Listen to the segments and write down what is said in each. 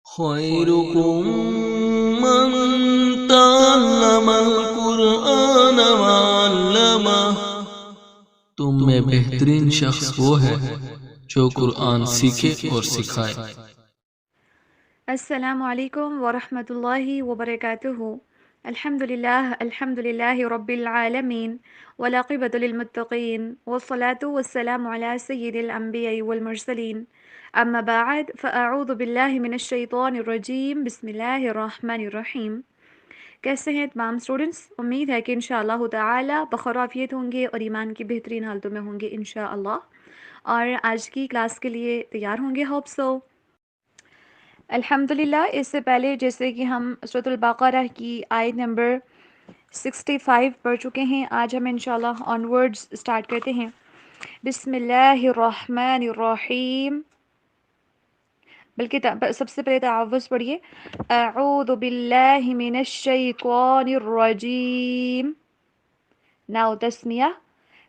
خيركم من تعلم القرآن وعلمه تم میں بہترین شخص وہ ہے جو قرآن سیکھے اور سکھائے۔ السلام علیکم ورحمۃ اللہ وبرکاتہ۔ الحمد للہ رب العالمین والعاقبۃ للمتقین والصلاة والسلام علی سید الانبیاء والمرسلین، اما بعد فاعوذ باللہ من الشیطان الرجیم، بسم اللہ الرحمن الرحیم۔ کیسے ہیں تمام اسٹوڈنٹس؟ امید ہے کہ انشاءاللہ تعالی بخیر و عافیت ہوں گے اور ایمان کی بہترین حالتوں میں ہوں گے انشاءاللہ، اور آج کی کلاس کے لیے تیار ہوں گے، ہوپ سو۔ الحمدللہ، اس سے پہلے جیسے کہ ہم سورۃ البقرہ کی آیت نمبر 65 پڑھ چکے ہیں، آج ہم انشاءاللہ آن ورڈز اسٹارٹ کرتے ہیں۔ بسم اللہ الرحمن الرحیم، بلکہ سب سے پہلے تعوذ پڑھیے، اعوذ باللہ من الشیطان الرجیم، ناؤ تسمیہ،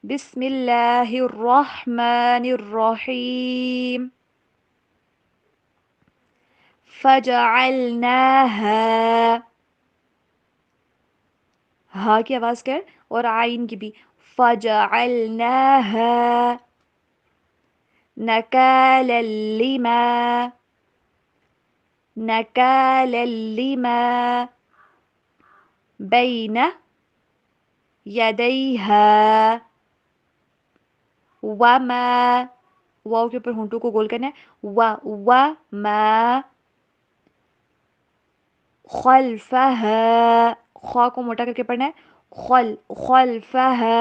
بسم اللہ الرحمن الرحیم، فجعلناها، ہا کی آواز کر اور عین کی بھی، فجعلناها نکالا لما، نکالا لما بین یدیہا وما، واو کے اوپر ہونٹوں کو گول کرنا ہے، وما خلفها، خا کو موٹا کر کے پڑھنا ہے، خلفها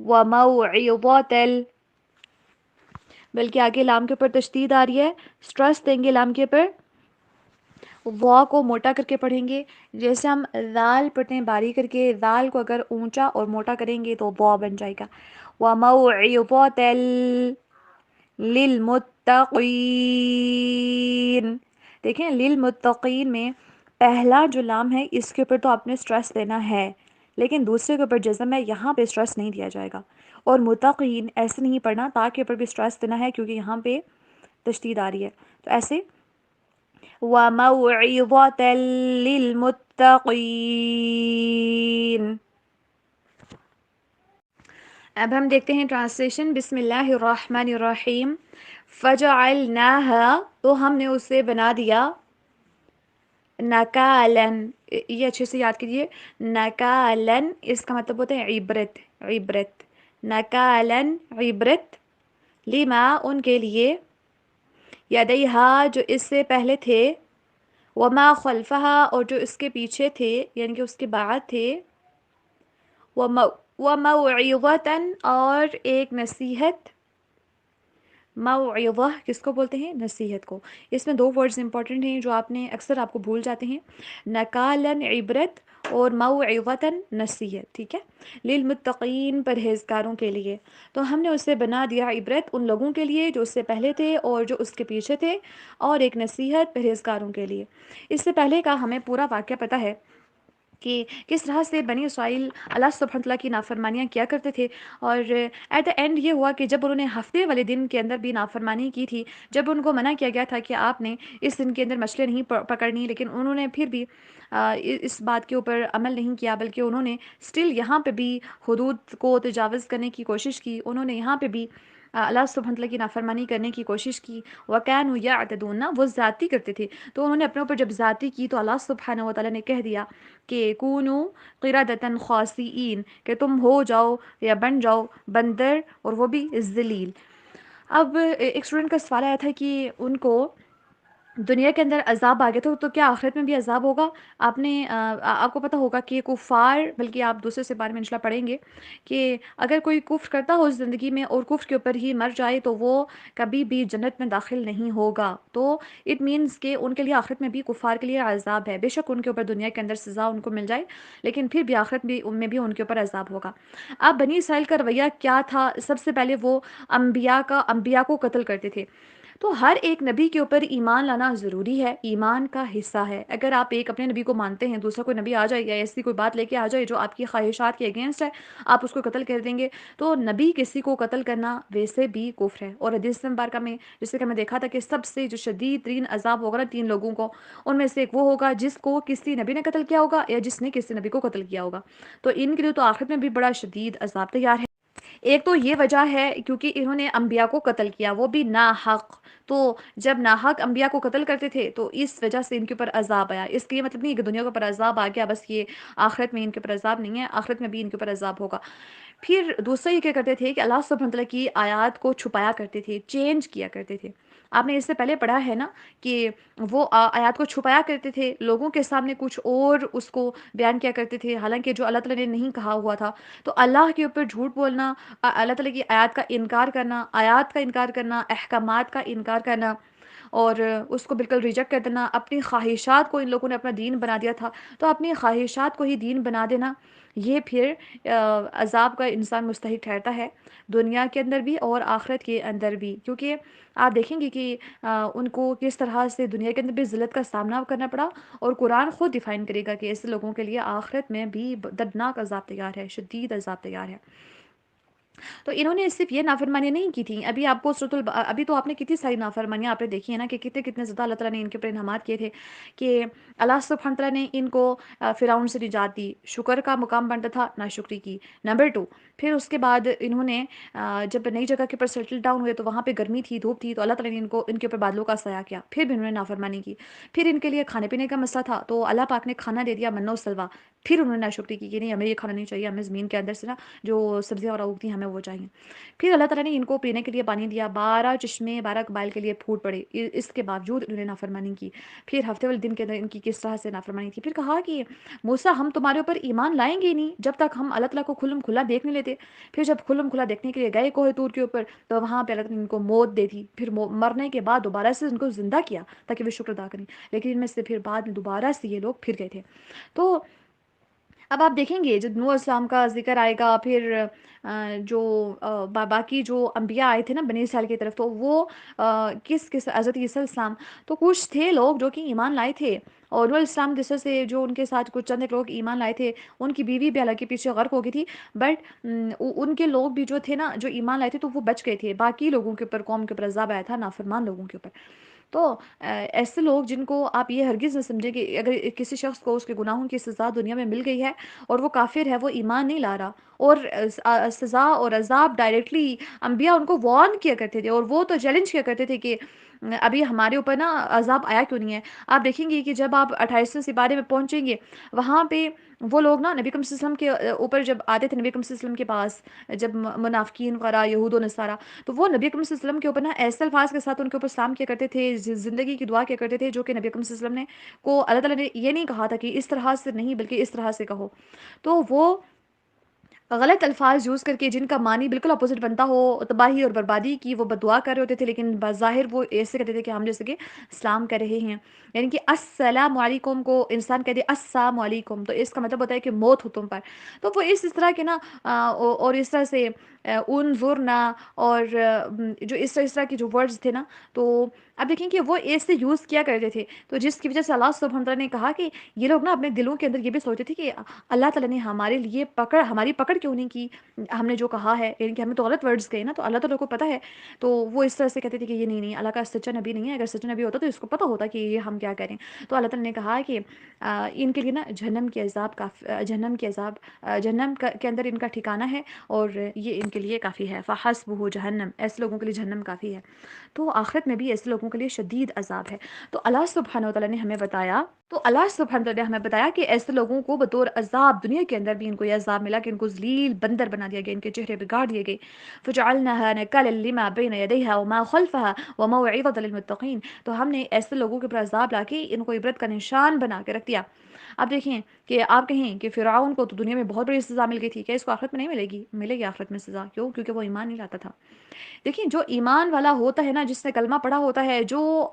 وموعظۃ، بلکہ آگے لام کے اوپر تشدید آ رہی ہے، سٹریس دیں گے لام کے اوپر، وا کو موٹا کر کے پڑھیں گے، جیسے ہم ذال پڑھتے ہیں باریک کر کے، ذال کو اگر اونچا اور موٹا کریں گے تو وا بن جائے گا، وموعظۃ للمتقین۔ دیکھیں للمتقین میں پہلا جو لام ہے اس کے اوپر تو آپ نے سٹریس دینا ہے، لیکن دوسرے کے اوپر جزم ہے، یہاں پہ سٹریس نہیں دیا جائے گا، اور متقین ایسے نہیں پڑھنا، تا کے اوپر بھی سٹریس دینا ہے کیونکہ یہاں پہ تشدید آ رہی ہے، تو ایسے وَمَوْعِظَةً لِّلْمُتَّقِينَ۔ اب ہم دیکھتے ہیں ٹرانسلیشن، بسم اللہ الرحمن الرحیم، فَجَعَلْنَاهَا، تو ہم نے اسے بنا دیا، نَكَالًا، یہ اچھے سے یاد کیجئے، نَكَالًا اس کا مطلب ہوتا ہے عبرت، عبرت، نَكَالًا عبرت، لما ان کے لیے، یدیہا جو اس سے پہلے تھے، وما خلفہا اور جو اس کے پیچھے تھے یعنی کہ اس کے بعد تھے، وموعظۃً اور ایک نصیحت، موعظہ کس کو بولتے ہیں؟ نصیحت کو، اس میں دو ورڈز امپورٹنٹ ہیں جو آپ نے اکثر آپ کو بھول جاتے ہیں، نکالاً عبرت اور موعظۃً نصیحت، ٹھیک ہے، للمتقین پرہیزگاروں کے لیے، تو ہم نے اسے بنا دیا عبرت ان لوگوں کے لیے جو اس سے پہلے تھے اور جو اس کے پیچھے تھے، اور ایک نصیحت پرہیزگاروں کے لیے۔ اس سے پہلے کا ہمیں پورا واقعہ پتہ ہے کہ کس طرح سے بنی اسرائیل اللہ سبحانہ وتعالیٰ کی نافرمانیاں کیا کرتے تھے، اور ایٹ دا اینڈ یہ ہوا کہ جب انہوں نے ہفتے والے دن کے اندر بھی نافرمانی کی تھی، جب ان کو منع کیا گیا تھا کہ آپ نے اس دن کے اندر مچھلیاں نہیں پکڑنی، لیکن انہوں نے پھر بھی اس بات کے اوپر عمل نہیں کیا، بلکہ انہوں نے اسٹل یہاں پہ بھی حدود کو تجاوز کرنے کی کوشش کی، انہوں نے یہاں پہ بھی اللہ سبحانہ وتعالیٰ کی نافرمانی کرنے کی کوشش کی، وَكَانُوا يَعْتَدُونَ، وہ زیادتی کرتے تھے، تو انہوں نے اپنے اوپر جب زیادتی کی تو اللہ سبحانہ وتعالیٰ نے کہہ دیا کہ کونوا قردۃ خاسئین، کہ تم ہو جاؤ یا بن جاؤ بندر اور وہ بھی ذلیل۔ اب ایک اسٹوڈنٹ کا سوال آیا تھا کہ ان کو دنیا کے اندر عذاب آ گیا تھا، تو کیا آخرت میں بھی عذاب ہوگا؟ آپ کو پتہ ہوگا کہ کفار، بلکہ آپ دوسرے سے بارے میں انشاءاللہ پڑھیں گے کہ اگر کوئی کفر کرتا ہو زندگی میں اور کفر کے اوپر ہی مر جائے تو وہ کبھی بھی جنت میں داخل نہیں ہوگا، تو اٹ مینس کہ ان کے لیے آخرت میں بھی کفار کے لیے عذاب ہے، بے شک ان کے اوپر دنیا کے اندر سزا ان کو مل جائے، لیکن پھر بھی آخرت بھی ان میں بھی ان کے اوپر عذاب ہوگا۔ اب بنی اسرائیل کا رویہ کیا تھا؟ سب سے پہلے وہ انبیاء کو قتل کرتے تھے، تو ہر ایک نبی کے اوپر ایمان لانا ضروری ہے، ایمان کا حصہ ہے۔ اگر آپ ایک اپنے نبی کو مانتے ہیں، دوسرا کوئی نبی آ جائے یا ایسی کوئی بات لے کے آ جائے جو آپ کی خواہشات کے اگینسٹ ہے، آپ اس کو قتل کر دیں گے، تو نبی کسی کو قتل کرنا ویسے بھی کفر ہے۔ اور حدیث مبارکہ میں جیسے کہ میں دیکھا تھا کہ سب سے جو شدید ترین عذاب ہوگا نا 3 لوگوں کو، ان میں سے ایک وہ ہوگا جس کو کسی نبی نے قتل کیا ہوگا یا جس نے کسی نبی کو قتل کیا ہوگا، تو ان کے لیے تو آخرت میں بھی بڑا شدید عذاب تیار ہے۔ ایک تو یہ وجہ ہے کیونکہ انہوں نے انبیاء کو قتل کیا، وہ بھی ناحق، تو جب ناحق انبیاء کو قتل کرتے تھے تو اس وجہ سے ان کے اوپر عذاب آیا۔ اس کے یہ مطلب نہیں کہ دنیا کے اوپر عذاب آ گیا بس یہ آخرت میں ان کے اوپر عذاب نہیں ہے، آخرت میں بھی ان کے اوپر عذاب ہوگا۔ پھر دوسرا یہ کیا کرتے تھے کہ اللہ سبحانہ وتعالیٰ کی آیات کو چھپایا کرتے تھے، چینج کیا کرتے تھے۔ آپ نے اس سے پہلے پڑھا ہے نا کہ وہ آیات کو چھپایا کرتے تھے، لوگوں کے سامنے کچھ اور اس کو بیان کیا کرتے تھے، حالانکہ جو اللہ تعالیٰ نے نہیں کہا ہوا تھا۔ تو اللہ کے اوپر جھوٹ بولنا، اللہ تعالیٰ کی آیات کا انکار کرنا، آیات کا انکار کرنا، احکامات کا انکار کرنا اور اس کو بالکل ریجیکٹ کر دینا، اپنی خواہشات کو ان لوگوں نے اپنا دین بنا دیا تھا، تو اپنی خواہشات کو ہی دین بنا دینا، یہ پھر عذاب کا انسان مستحق ٹھہرتا ہے، دنیا کے اندر بھی اور آخرت کے اندر بھی۔ کیونکہ آپ دیکھیں گے کہ ان کو کس طرح سے دنیا کے اندر بھی ذلت کا سامنا کرنا پڑا، اور قرآن خود ڈیفائن کرے گا کہ ایسے لوگوں کے لیے آخرت میں بھی دردناک عذاب تیار ہے، شدید عذاب تیار ہے۔ تو انہوں نے صرف یہ نافرمانیاں نہیں کی تھیں، ابھی آپ کو ابھی تو آپ نے کتنی ساری نافرمانیاں آپ نے دیکھی ہیں نا کہ کتنے کتنے زیادہ اللہ تعالیٰ نے ان کے اوپر انعامات کیے تھے کہ اللہ سبحانہ تعالیٰ نے ان کو فرعون سے نجات دی، شکر کا مقام بنتا تھا، ناشکری کی۔ نمبر 2، پھر اس کے بعد انہوں نے جب نئی جگہ کے اوپر سیٹل ڈاؤن ہوئے تو وہاں پہ گرمی تھی، دھوپ تھی، تو اللہ تعالیٰ نے ان کے اوپر بادلوں کا سایہ کیا، پھر بھی انہوں نے نافرمانی کی۔ پھر ان کے لیے کھانے پینے کا مسئلہ تھا تو اللہ پاک نے کھانا دے دیا، منہ و سلوہ، پھر انہوں نے ناشکری کی کہ نہیں ہمیں یہ کھانا نہیں چاہیے، ہمیں زمین کے اندر سے نا جو سبزیاں اور اگتی ہیں ہمیں وہ چاہیے۔ پھر اللہ تعالیٰ نے ان کو پینے کے لیے پانی دیا، 12 چشمے 12 قبائل کے لیے پھوٹ پڑے، اس کے باوجود انہوں نے نافرمانی کی۔ پھر ہفتے والے دن کے اندر ان کی کس طرح سے نافرمانی تھی۔ پھر کہا کہ موسیٰ ہم تمہارے اوپر ایمان لائیں گے ہی نہیں جب تک ہم اللہ تعالیٰ کو کھلم کھلا دیکھ نہیں لیتے۔ پھر جب کھلم کھلا دیکھنے کے لیے گئے کوہ طور کے اوپر تو وہاں پہ اللہ تعالیٰ نے ان کو موت دے دی، پھر مرنے کے بعد دوبارہ سے ان کو زندہ کیا تاکہ وہ شکر ادا کریں، لیکن ان میں سے پھر بعد میں دوبارہ سے یہ لوگ پھر گئے تھے۔ تو اب آپ دیکھیں گے جب نوح علیہ السلام کا ذکر آئے گا، پھر جو باقی جو انبیاء آئے تھے نا بنی اسرائیل کی طرف، تو وہ کس حضرت عیسیٰ علیہ السلام، تو کچھ تھے لوگ جو کہ ایمان لائے تھے، اور نوح علیہ السلام جیسے سے جو ان کے ساتھ کچھ چند ایک لوگ ایمان لائے تھے، ان کی بیوی بھی حالانکہ پیچھے غرق ہو گئی تھی، بٹ ان کے لوگ بھی جو تھے نا جو ایمان لائے تھے تو وہ بچ گئے تھے، باقی لوگوں کے اوپر قوم کے اوپر عذاب آیا تھا، نافرمان لوگوں کے اوپر۔ تو ایسے لوگ جن کو آپ یہ ہرگز نہ سمجھیں کہ اگر کسی شخص کو اس کے گناہوں کی سزا دنیا میں مل گئی ہے اور وہ کافر ہے، وہ ایمان نہیں لا رہا، اور سزا اور عذاب ڈائریکٹلی انبیاء ان کو وارن کیا کرتے تھے، اور وہ تو چیلنج کیا کرتے تھے کہ ابھی ہمارے اوپر نا عذاب آیا کیوں نہیں ہے۔ آپ دیکھیں گے کہ جب آپ 28 سپارے میں پہنچیں گے، وہاں پہ وہ لوگ نا نبی اکرم صلی اللہ علیہ وسلم کے اوپر جب آتے تھے، نبی اکرم صلی اللہ علیہ وسلم کے پاس جب منافقین وغیرہ یہود و نصارہ، تو وہ نبی اکرم صلی اللہ علیہ وسلم کے اوپر نا ایسے الفاظ کے ساتھ ان کے اوپر سلام کیا کرتے تھے، زندگی کی دعا کیا کرتے تھے، جو کہ نبی اکرم صلی اللہ علیہ وسلم نے کو اللہ تعالیٰ نے یہ نہیں کہا تھا کہ اس طرح سے نہیں بلکہ اس طرح سے کہو۔ تو وہ غلط الفاظ یوز کر کے جن کا معنی بالکل اپوزٹ بنتا ہو، تباہی اور بربادی کی، وہ بدعا کر رہے ہوتے تھے، لیکن بظاہر وہ ایسے کہتے تھے کہ ہم جیسے کہ اسلام کر رہے ہیں، یعنی کہ السلام علیکم کو انسان کہہ دے السلام علیکم تو اس کا مطلب ہوتا ہے کہ موت ہو تم پر۔ تو وہ اس طرح کے نا اور اس طرح سے انظرنا اور جو اس طرح کے جو ورڈز تھے نا، تو اب دیکھیں کہ وہ ایسے یوز کیا کرتے تھے، تو جس کی وجہ سے اللہ سبحانہ تعالیٰ نے کہا کہ یہ لوگ نا اپنے دلوں کے اندر یہ بھی سوچتے تھے کہ اللہ تعالیٰ نے ہمارے لیے ہماری پکڑ کیوں نہیں کی، ہم نے جو کہا ہے، یعنی کہ ہمیں تو غلط ورڈز کہے نا، تو اللہ تعالیٰ کو پتہ ہے، تو وہ اس طرح سے کہتے تھے کہ یہ نہیں اللہ کا سچا نبی نہیں ہے، اگر سچا نبی ہوتا تو اس کو پتہ ہوتا کہ یہ ہم کیا کریں۔ تو اللہ تعالیٰ نے کہا کہ ان کے لیے نا جہنم کے اندر ان کا ٹھکانہ ہے، اور یہ ان کے لیے کافی ہے، فحسبہ جہنم، ایسے لوگوں کے لیے جہنم کافی ہے۔ تو آخرت میں بھی ایسے لوگوں کے لیے شدید عذاب ہے۔ تو اللہ سبحانہ وتعالیٰ نے ہمیں بتایا کہ ایسے لوگوں کو بطور عذاب دنیا کے اندر بھی ان کو یہ عذاب ملا کہ ان کو ذلیل بندر بنا دیا گیا، ان کے چہرے بگاڑ دیے گئے۔ فجعلناها نکالا لما بین یدیها وما خلفها وموعظة للمتقین، تو ہم نے ایسے لوگوں کے اوپر عذاب لا کے ان کو عبرت کا نشان بنا کے رکھ دیا۔ اب دیکھیں کہ آپ کہیں کہ فرعون کو تو دنیا میں بہت بڑی سزا مل گئی تھی، کیا اس کو آخرت میں نہیں ملے گی؟ ملے گی آخرت میں سزا، کیوں؟ کیونکہ وہ ایمان نہیں لاتا تھا۔ دیکھیں جو ایمان والا ہوتا ہے نا، جس نے کلمہ پڑھا ہوتا ہے، جو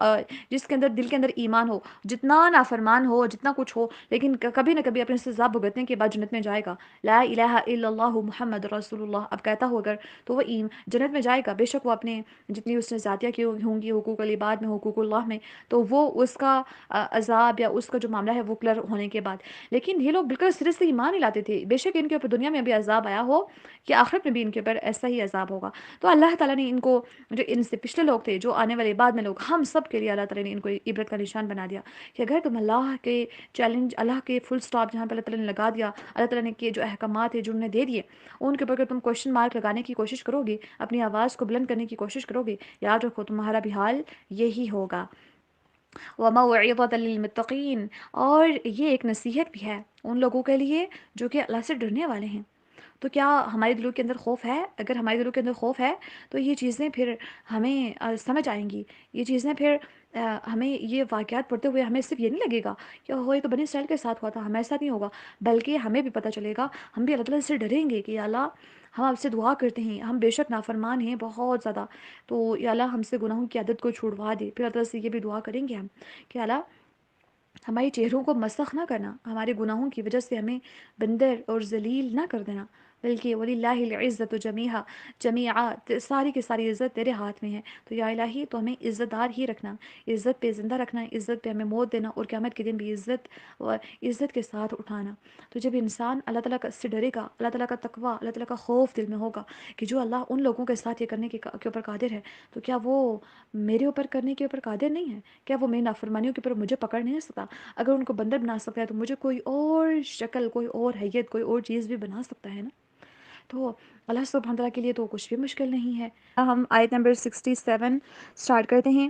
جس کے اندر دل کے اندر ایمان ہو، جتنا نافرمان ہو، جتنا کچھ ہو، لیکن کبھی نہ کبھی اپنے سزا بھگتنے کے بعد جنت میں جائے گا۔ لا الہ الا اللہ محمد رسول اللہ اب کہتا ہو اگر، تو وہ جنت میں جائے گا، بے شک وہ اپنے جتنی اس نے زیادتیاں کی ہوں گی حقوق العباد میں، حقوق اللہ میں، تو وہ اس کا عذاب یا اس کا جو معاملہ ہے وہ کلیئر ہونے کے بعد۔ لیکن یہ لوگ بالکل سرے سے ایمان نہیں لاتے تھے، بے شک ان کے اوپر دنیا میں بھی عذاب آیا ہو کہ آخرت میں بھی ان کے اوپر ایسا ہی عذاب ہوگا۔ تو اللہ تعالیٰ نے ان کو، جو ان سے پچھلے لوگ تھے، جو آنے والے بعد میں لوگ، ہم سب کے لیے اللہ تعالیٰ نے ان کو عبرت کا نشان بنا دیا کہ اگر تم اللہ کے چیلنج، اللہ کے فل سٹاپ جہاں پہ اللہ تعالیٰ نے لگا دیا، اللہ تعالیٰ نے کے جو احکامات ہیں جو انہیں دے دیے، ان کے اوپر اگر تم کوشچن مارک لگانے کی کوشش کرو گے، اپنی آواز کو بلند کرنے کی کوشش کرو گے، یاد رکھو تمہارا بھی حال یہی ہوگا۔ وَمَوْعِظَةً لِّلْمُتَّقِينَ، اور یہ ایک نصیحت بھی ہے ان لوگوں کے لیے جو کہ اللہ سے ڈرنے والے ہیں۔ تو کیا ہمارے دلوں کے اندر خوف ہے؟ اگر ہمارے دلوں کے اندر خوف ہے تو یہ چیزیں پھر ہمیں سمجھ آئیں گی، یہ چیزیں پھر ہمیں یہ واقعات پڑھتے ہوئے ہمیں صرف یہ نہیں لگے گا کہ وہ یہ تو بنی اسرائیل کے ساتھ ہوا تھا، ہمارے ساتھ نہیں ہوگا، بلکہ ہمیں بھی پتہ چلے گا، ہم بھی اللہ تعالیٰ سے ڈریں گے کہ یا اللہ ہم آپ سے دعا کرتے ہیں، ہم بے شک نافرمان ہیں بہت زیادہ، تو یا اللہ ہم سے گناہوں کی عادت کو چھوڑوا دے۔ پھر اللہ تعالیٰ سے یہ بھی دعا کریں گے ہم کہ اللہ ہماری چہروں کو مسخ نہ کرنا، ہمارے گناہوں کی وجہ سے ہمیں بندر اور ذلیل نہ کر دینا، بلکہ وَلِلَّهِ الْعِزَّةُ جَمِيعًا ساری کی ساری عزت تیرے ہاتھ میں ہے، تو یا الہی تو ہمیں عزت دار ہی رکھنا، عزت پہ زندہ رکھنا، عزت پہ ہمیں موت دینا، اور قیامت کے دن بھی عزت کے ساتھ اٹھانا۔ تو جب انسان اللہ تعالیٰ سے ڈرے گا، اللہ تعالیٰ کا تقوی، اللہ تعالیٰ کا خوف دل میں ہوگا کہ جو اللہ ان لوگوں کے ساتھ یہ کرنے کے اوپر قادر ہے، تو کیا وہ میرے اوپر کرنے کے اوپر قادر نہیں ہے؟ کیا وہ میری نافرمانیوں کے اوپر مجھے پکڑ نہیں سکتا؟ اگر ان کو بندر بنا سکتا ہے تو مجھے کوئی اور شکل، کوئی اور حیت، کوئی اور چیز بھی بنا سکتا ہے نا۔ تو اللہ سبحانہ تعالیٰ کے لیے تو کچھ بھی مشکل نہیں ہے۔ ہم آیت نمبر 67 سٹارٹ کرتے ہیں۔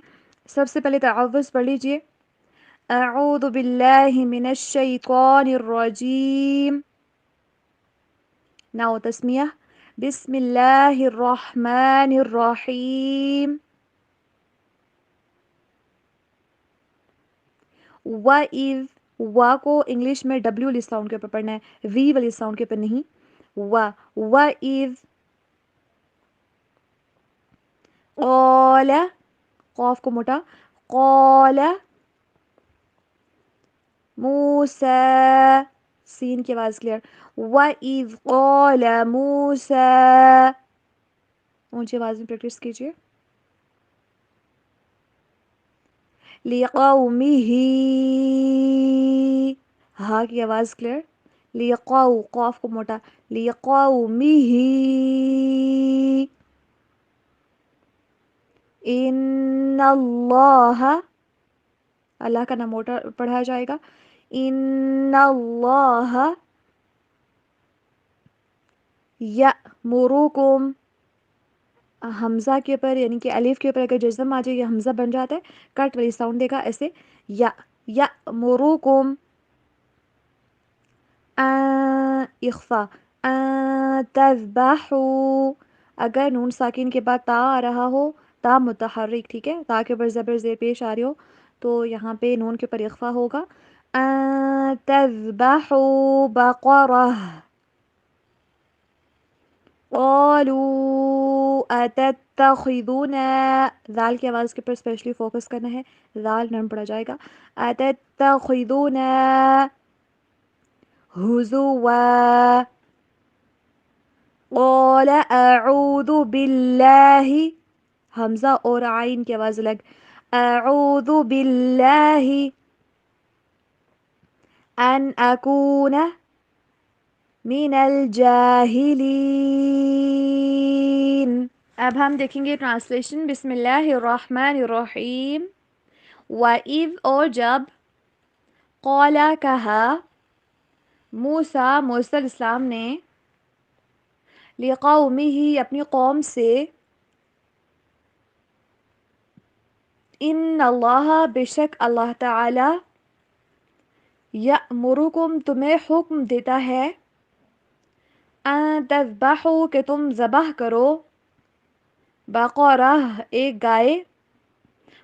سب سے پہلے تعوذ پڑھ لیجئے۔ اعوذ باللہ من الشیطان الرجیم۔ ناؤ تسمیہ، بسم اللہ الرحمن الرحیم۔ وَإِذْ، وا کو انگلش میں ڈبلیو والی ساؤنڈ کے اوپر پڑھنا ہے، وی والی ساؤنڈ کے اوپر نہیں۔ وَإِذْ قَالَ، قاف کو موٹا، قَالَ موسیٰ، سین کی آواز کلیئر، وَإِذْ قَالَ موسیٰ، اونچی آواز میں پریکٹس کیجئے۔ لِقَوْمِهِ، ہا کی آواز کلیئر، قاف کو موٹا، لِقَوْمِهِ ان اللہ، اللہ کا نام موٹا پڑھا جائے گا، ان اللہ یأمرکم، حمزہ کے اوپر یعنی کہ الف کے اوپر اگر جزم آ جائے یہ حمزہ بن جاتا ہے، کٹ والی ساؤنڈ دے گا ایسے، یأمرکم، اخفا، تذبحوا، اگر نون ساکن کے بعد تا آ رہا ہو، تا متحرک، ٹھیک ہے، تا کے اوپر زبر زیر پیش آ رہی ہو تو یہاں پہ نون کے اوپر اخفا ہوگا۔ تذبحوا بقرہ، قالوا اتتخذنا، ذال کی آواز کے اوپر اسپیشلی فوکس کرنا ہے، ذال نرم پڑا جائے گا، اتتخذنا ہزوا، قال اعوذ باللہ، حمزہ اور عین کی آواز الگ، اعوذ باللہ ان اکون من الجاہلین۔ اب ہم دیکھیں گے ٹرانسلیشن۔ بسم اللہ الرحمن الرحیم۔ وَإِذْ، اور جب، قَالَ کہا، موسیٰ علیہ السلام نے، لِقَوْمِهِ اپنی قوم سے، ان اللہ بے شک اللہ تعالی، یأمرکم تمہیں حکم دیتا ہے، ان تذبحوا کہ تم ذبح کرو، بقرہ ایک گائے،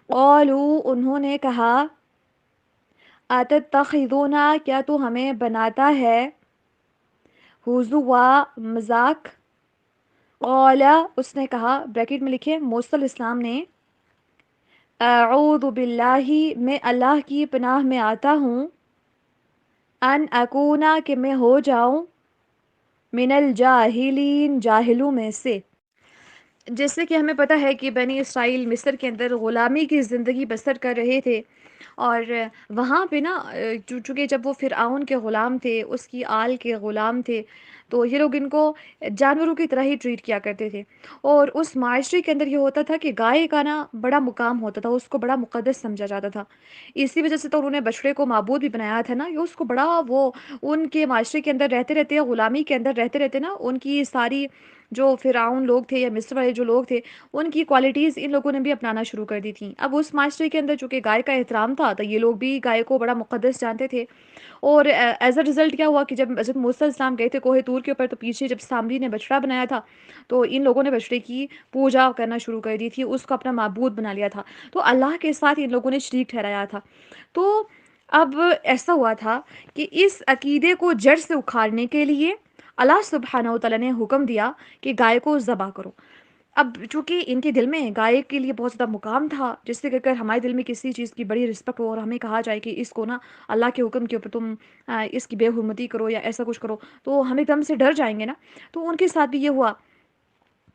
قالوا انہوں نے کہا، اتتخذونا کیا تو ہمیں بناتا ہے، ہزوا مذاق، قال اس نے کہا، بریکٹ میں لکھے موسیٰ علیہ السلام نے، اعوذ باللہ میں اللہ کی پناہ میں آتا ہوں، ان اکونا کہ میں ہو جاؤں، من الجاہلین جاہلوں میں سے۔ جیسے کہ ہمیں پتہ ہے کہ بنی اسرائیل مصر کے اندر غلامی کی زندگی بسر کر رہے تھے، اور وہاں پہ نا چونکہ جب وہ فرعون کے غلام تھے، اس کی آل کے غلام تھے، تو یہ لوگ ان کو جانوروں کی طرح ہی ٹریٹ کیا کرتے تھے، اور اس معاشرے کے اندر یہ ہوتا تھا کہ گائے کا نا بڑا مقام ہوتا تھا، اس کو بڑا مقدس سمجھا جاتا تھا، اسی وجہ سے تو انہوں نے بچڑے کو معبود بھی بنایا تھا نا، یہ اس کو بڑا وہ ان کے معاشرے کے اندر رہتے رہتے، غلامی کے اندر رہتے رہتے نا، ان کی ساری جو فرعون لوگ تھے یا مصر والے جو لوگ تھے، ان کی کوالٹیز ان لوگوں نے بھی اپنانا شروع کر دی تھیں۔ اب اس معاشرے کے اندر چونکہ گائے کا احترام تھا، تو یہ لوگ بھی گائے کو بڑا مقدس جانتے تھے، اور ایز اے رزلٹ کیا ہوا کہ جب حضرت موسیٰ علیہ السلام گئے تھے کوہ طور کے اوپر، تو پیچھے جب سامری نے بچڑا بنایا تھا، تو ان لوگوں نے بچڑے کی پوجا کرنا شروع کر دی تھی، اس کو اپنا معبود بنا لیا تھا، تو اللہ کے ساتھ ان لوگوں نے شریک ٹھہرایا تھا۔ تو اب ایسا ہوا تھا کہ اس عقیدے کو جڑ سے اکھاڑنے کے لیے اللہ سبحانہ و تعالیٰ نے حکم دیا کہ گائے کو ذبح کرو۔ اب چونکہ ان کے دل میں گائے کے لیے بہت زیادہ مقام تھا، جس سے کہ اگر ہمارے دل میں کسی چیز کی بڑی رسپیکٹ ہو اور ہمیں کہا جائے کہ اس کو نا اللہ کے حکم کے اوپر تم اس کی بے حرمتی کرو یا ایسا کچھ کرو، تو ہم ایک دم سے ڈر جائیں گے نا، تو ان کے ساتھ بھی یہ ہوا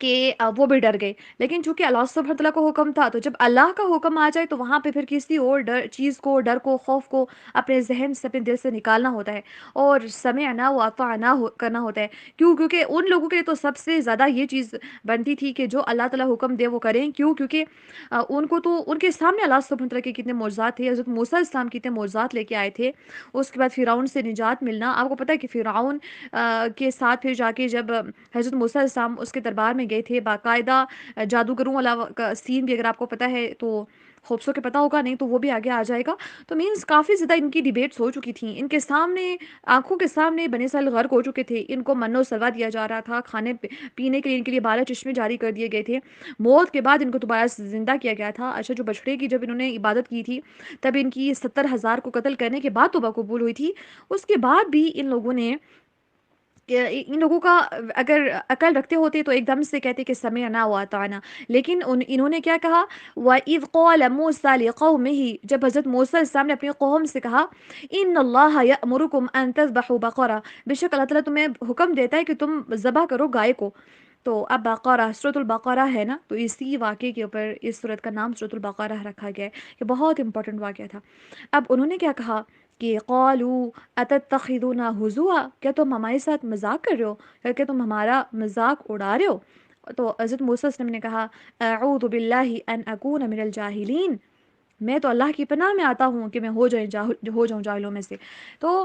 کہ وہ بھی ڈر گئے، لیکن چونکہ اللہ سبحانہ تعالیٰ کا حکم تھا، تو جب اللہ کا حکم آ جائے تو وہاں پہ پھر کسی اور چیز کو، ڈر کو، خوف کو اپنے ذہن سے، اپنے دل سے نکالنا ہوتا ہے، اور سمعنا و اطعنا کرنا ہوتا ہے۔ کیونکہ ان لوگوں کے لیے تو سب سے زیادہ یہ چیز بنتی تھی کہ جو اللہ تعالیٰ حکم دے وہ کریں، کیونکہ ان کو تو ان کے سامنے اللہ سبحانہ تعالیٰ کے کتنے معجزات تھے، حضرت موسیٰ علیہ السلام کتنے معجزات لے کے آئے تھے، اس کے بعد فرعون سے نجات ملنا۔ آپ کو پتہ ہے کہ فرعون کے ساتھ پھر جا کے جب حضرت موسیٰ علیہ السلام اس کے دربار میں گئے تھے، باقاعدہ جادوگروں والا کا سین بھی اگر آپ کو پتہ ہے تو خوبصورت کے پتہ ہوگا، نہیں تو وہ بھی آگے آ جائے گا۔ تو مینس کافی زیادہ ان کی ڈیبیٹس ہو چکی تھیں، ان کے سامنے، آنکھوں کے سامنے بنی اسرائیل غرق ہو چکے تھے، ان کو من و سلوہ دیا جا رہا تھا، کھانے پینے کے لیے ان کے لیے 12 چشمے جاری کر دیے گئے تھے، موت کے بعد ان کو دوبارہ زندہ کیا گیا تھا۔ اچھا، جو بچڑے کی جب انہوں نے عبادت کی تھی، تب ان کی 70,000 کو قتل کرنے کے بعد توبہ قبول ہوئی تھی، اس کے بعد بھی ان لوگوں کا اگر عقل رکھتے ہوتے تو ایک دم سے کہتے کہ سمعنا وَأَطَعْنَا، لیکن انہوں نے کیا کہا، وَإِذْ قَالَ مُوسَىٰ لِقَوْمِهِ، جب حضرت موسیٰ علیہ السلام نے اپنی قوم سے کہا، إِنَّ اللَّهَ يَأْمُرُكُمْ أَن تَذْبَحُوا بَقَرَةً، بے شک اللہ تعالیٰ تمہیں حکم دیتا ہے کہ تم ذبح کرو گائے کو۔ تو اب بقرہ سورۃ البقرہ ہے نا، تو اسی واقعے کے اوپر اس سورت کا نام سورۃ البقرہ رکھا گیا ہے، یہ بہت امپورٹنٹ واقعہ تھا۔ اب انہوں نے کیا کہا کہ قالوا اتتخذونا ہزوا، کیا تم ہمارے ساتھ مذاق کر رہے ہو، کیا تم ہمارا مذاق اڑا رہے ہو؟ تو حضرت موسیٰ علیہ السلام نے کہا، اعوذ باللہ ان اکون من الجاہلین، میں تو اللہ کی پناہ میں آتا ہوں کہ میں ہو جاؤں جاہلوں میں سے۔ تو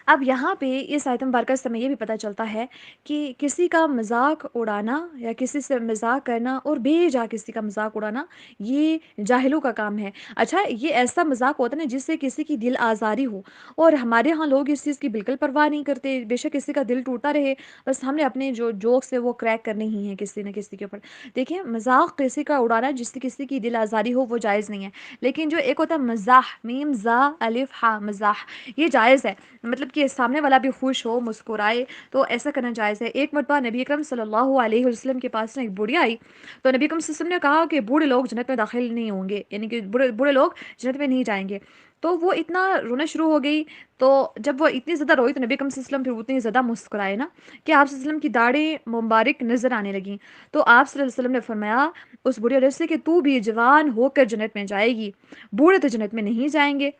اب یہاں پہ اس آیت مبارکہ سے ہمیں یہ بھی پتہ چلتا ہے کہ کسی کا مذاق اڑانا یا کسی سے مذاق کرنا اور بے جا کسی کا مذاق اڑانا یہ جاہلوں کا کام ہے۔ اچھا، یہ ایسا مذاق ہوتا ہے نا جس سے کسی کی دل آزاری ہو، اور ہمارے ہاں لوگ اس چیز کی بالکل پرواہ نہیں کرتے، بے شک کسی کا دل ٹوٹا رہے، بس ہم نے اپنے جو جوکس ہے وہ کریک کرنے ہی ہیں کسی نہ کسی کے اوپر۔ دیکھیں، مذاق کسی کا اڑانا جس سے کسی کی دل آزاری ہو وہ جائز نہیں ہے، لیکن جو ایک ہوتا ہے مزاح، میم زا الف ہا، مزاح، یہ جائز ہے، مطلب کہ سامنے والا بھی خوش ہو، مسکرائے، تو ایسا کرنا جائز ہے۔ ایک مرتبہ نبی اکرم صلی اللہ علیہ وسلم کے پاس ایک بوڑھی آئی، تو نبی اکرم صلی اللہ علیہ وسلم نے کہا کہ بوڑھے لوگ جنت میں داخل نہیں ہوں گے، یعنی کہ بوڑھے لوگ جنت میں نہیں جائیں گے۔ تو وہ اتنا رونا شروع ہو گئی، تو جب وہ اتنی زیادہ روئی تو نبی اکرم صلی اللہ علیہ وسلم پھر اتنی زیادہ مسکرائے نا کہ آپ صلی اللہ علیہ وسلم کی داڑھیں مبارک نظر آنے لگیں، تو آپ صلی اللہ علیہ وسلم نے فرمایا اس بوڑھی عورت سے کہ تو بھی جوان ہو کر جنت میں جائے گی، بوڑھے تو جنت میں نہیں جائیں گے۔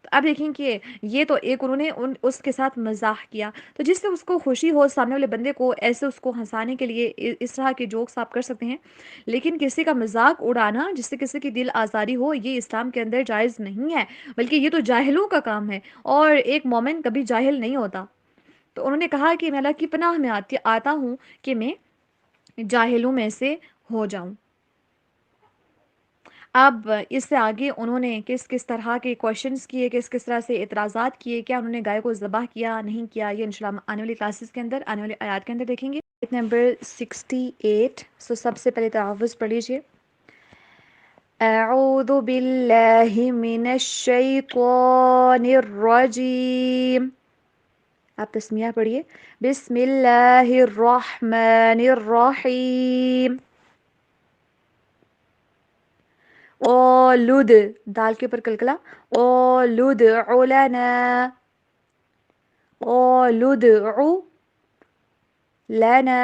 تو اب دیکھیں کہ یہ تو ایک انہوں نے اس کے ساتھ مزاح کیا، تو جس سے اس کو خوشی ہو، سامنے والے بندے کو ایسے اس کو ہنسانے کے لیے اس طرح کے جوکس آپ کر سکتے ہیں، لیکن کسی کا مذاق اڑانا جس سے کسی کی دل آزاری ہو یہ اسلام کے اندر جائز نہیں ہے، بلکہ یہ تو جاہلوں کا کام ہے، اور ایک مومن کبھی جاہل نہیں ہوتا۔ تو انہوں نے کہا کہ میں اللہ کی پناہ میں آتا ہوں کہ میں جاہلوں میں سے ہو جاؤں۔ اب اس سے آگے انہوں نے کس طرح کے کوشچنز کیے، کس طرح سے اعتراضات کیے، کیا انہوں نے گائے کو ذبح کیا نہیں کیا، یہ انشاءاللہ آنے والی کلاسز کے اندر، آنے والی آیات کے اندر دیکھیں گے۔ آیت نمبر 68، سب سے پہلے تحفظ پڑھ لیجیے۔ اعوذ باللہ من الشیطان الرجیم. آپ تسمیہ پڑھیے. بسم اللہ الرحمن الرحیم. قالوا، دال کے اوپر کلکلا. قالوا ادع لنا، قالوا ادع لنا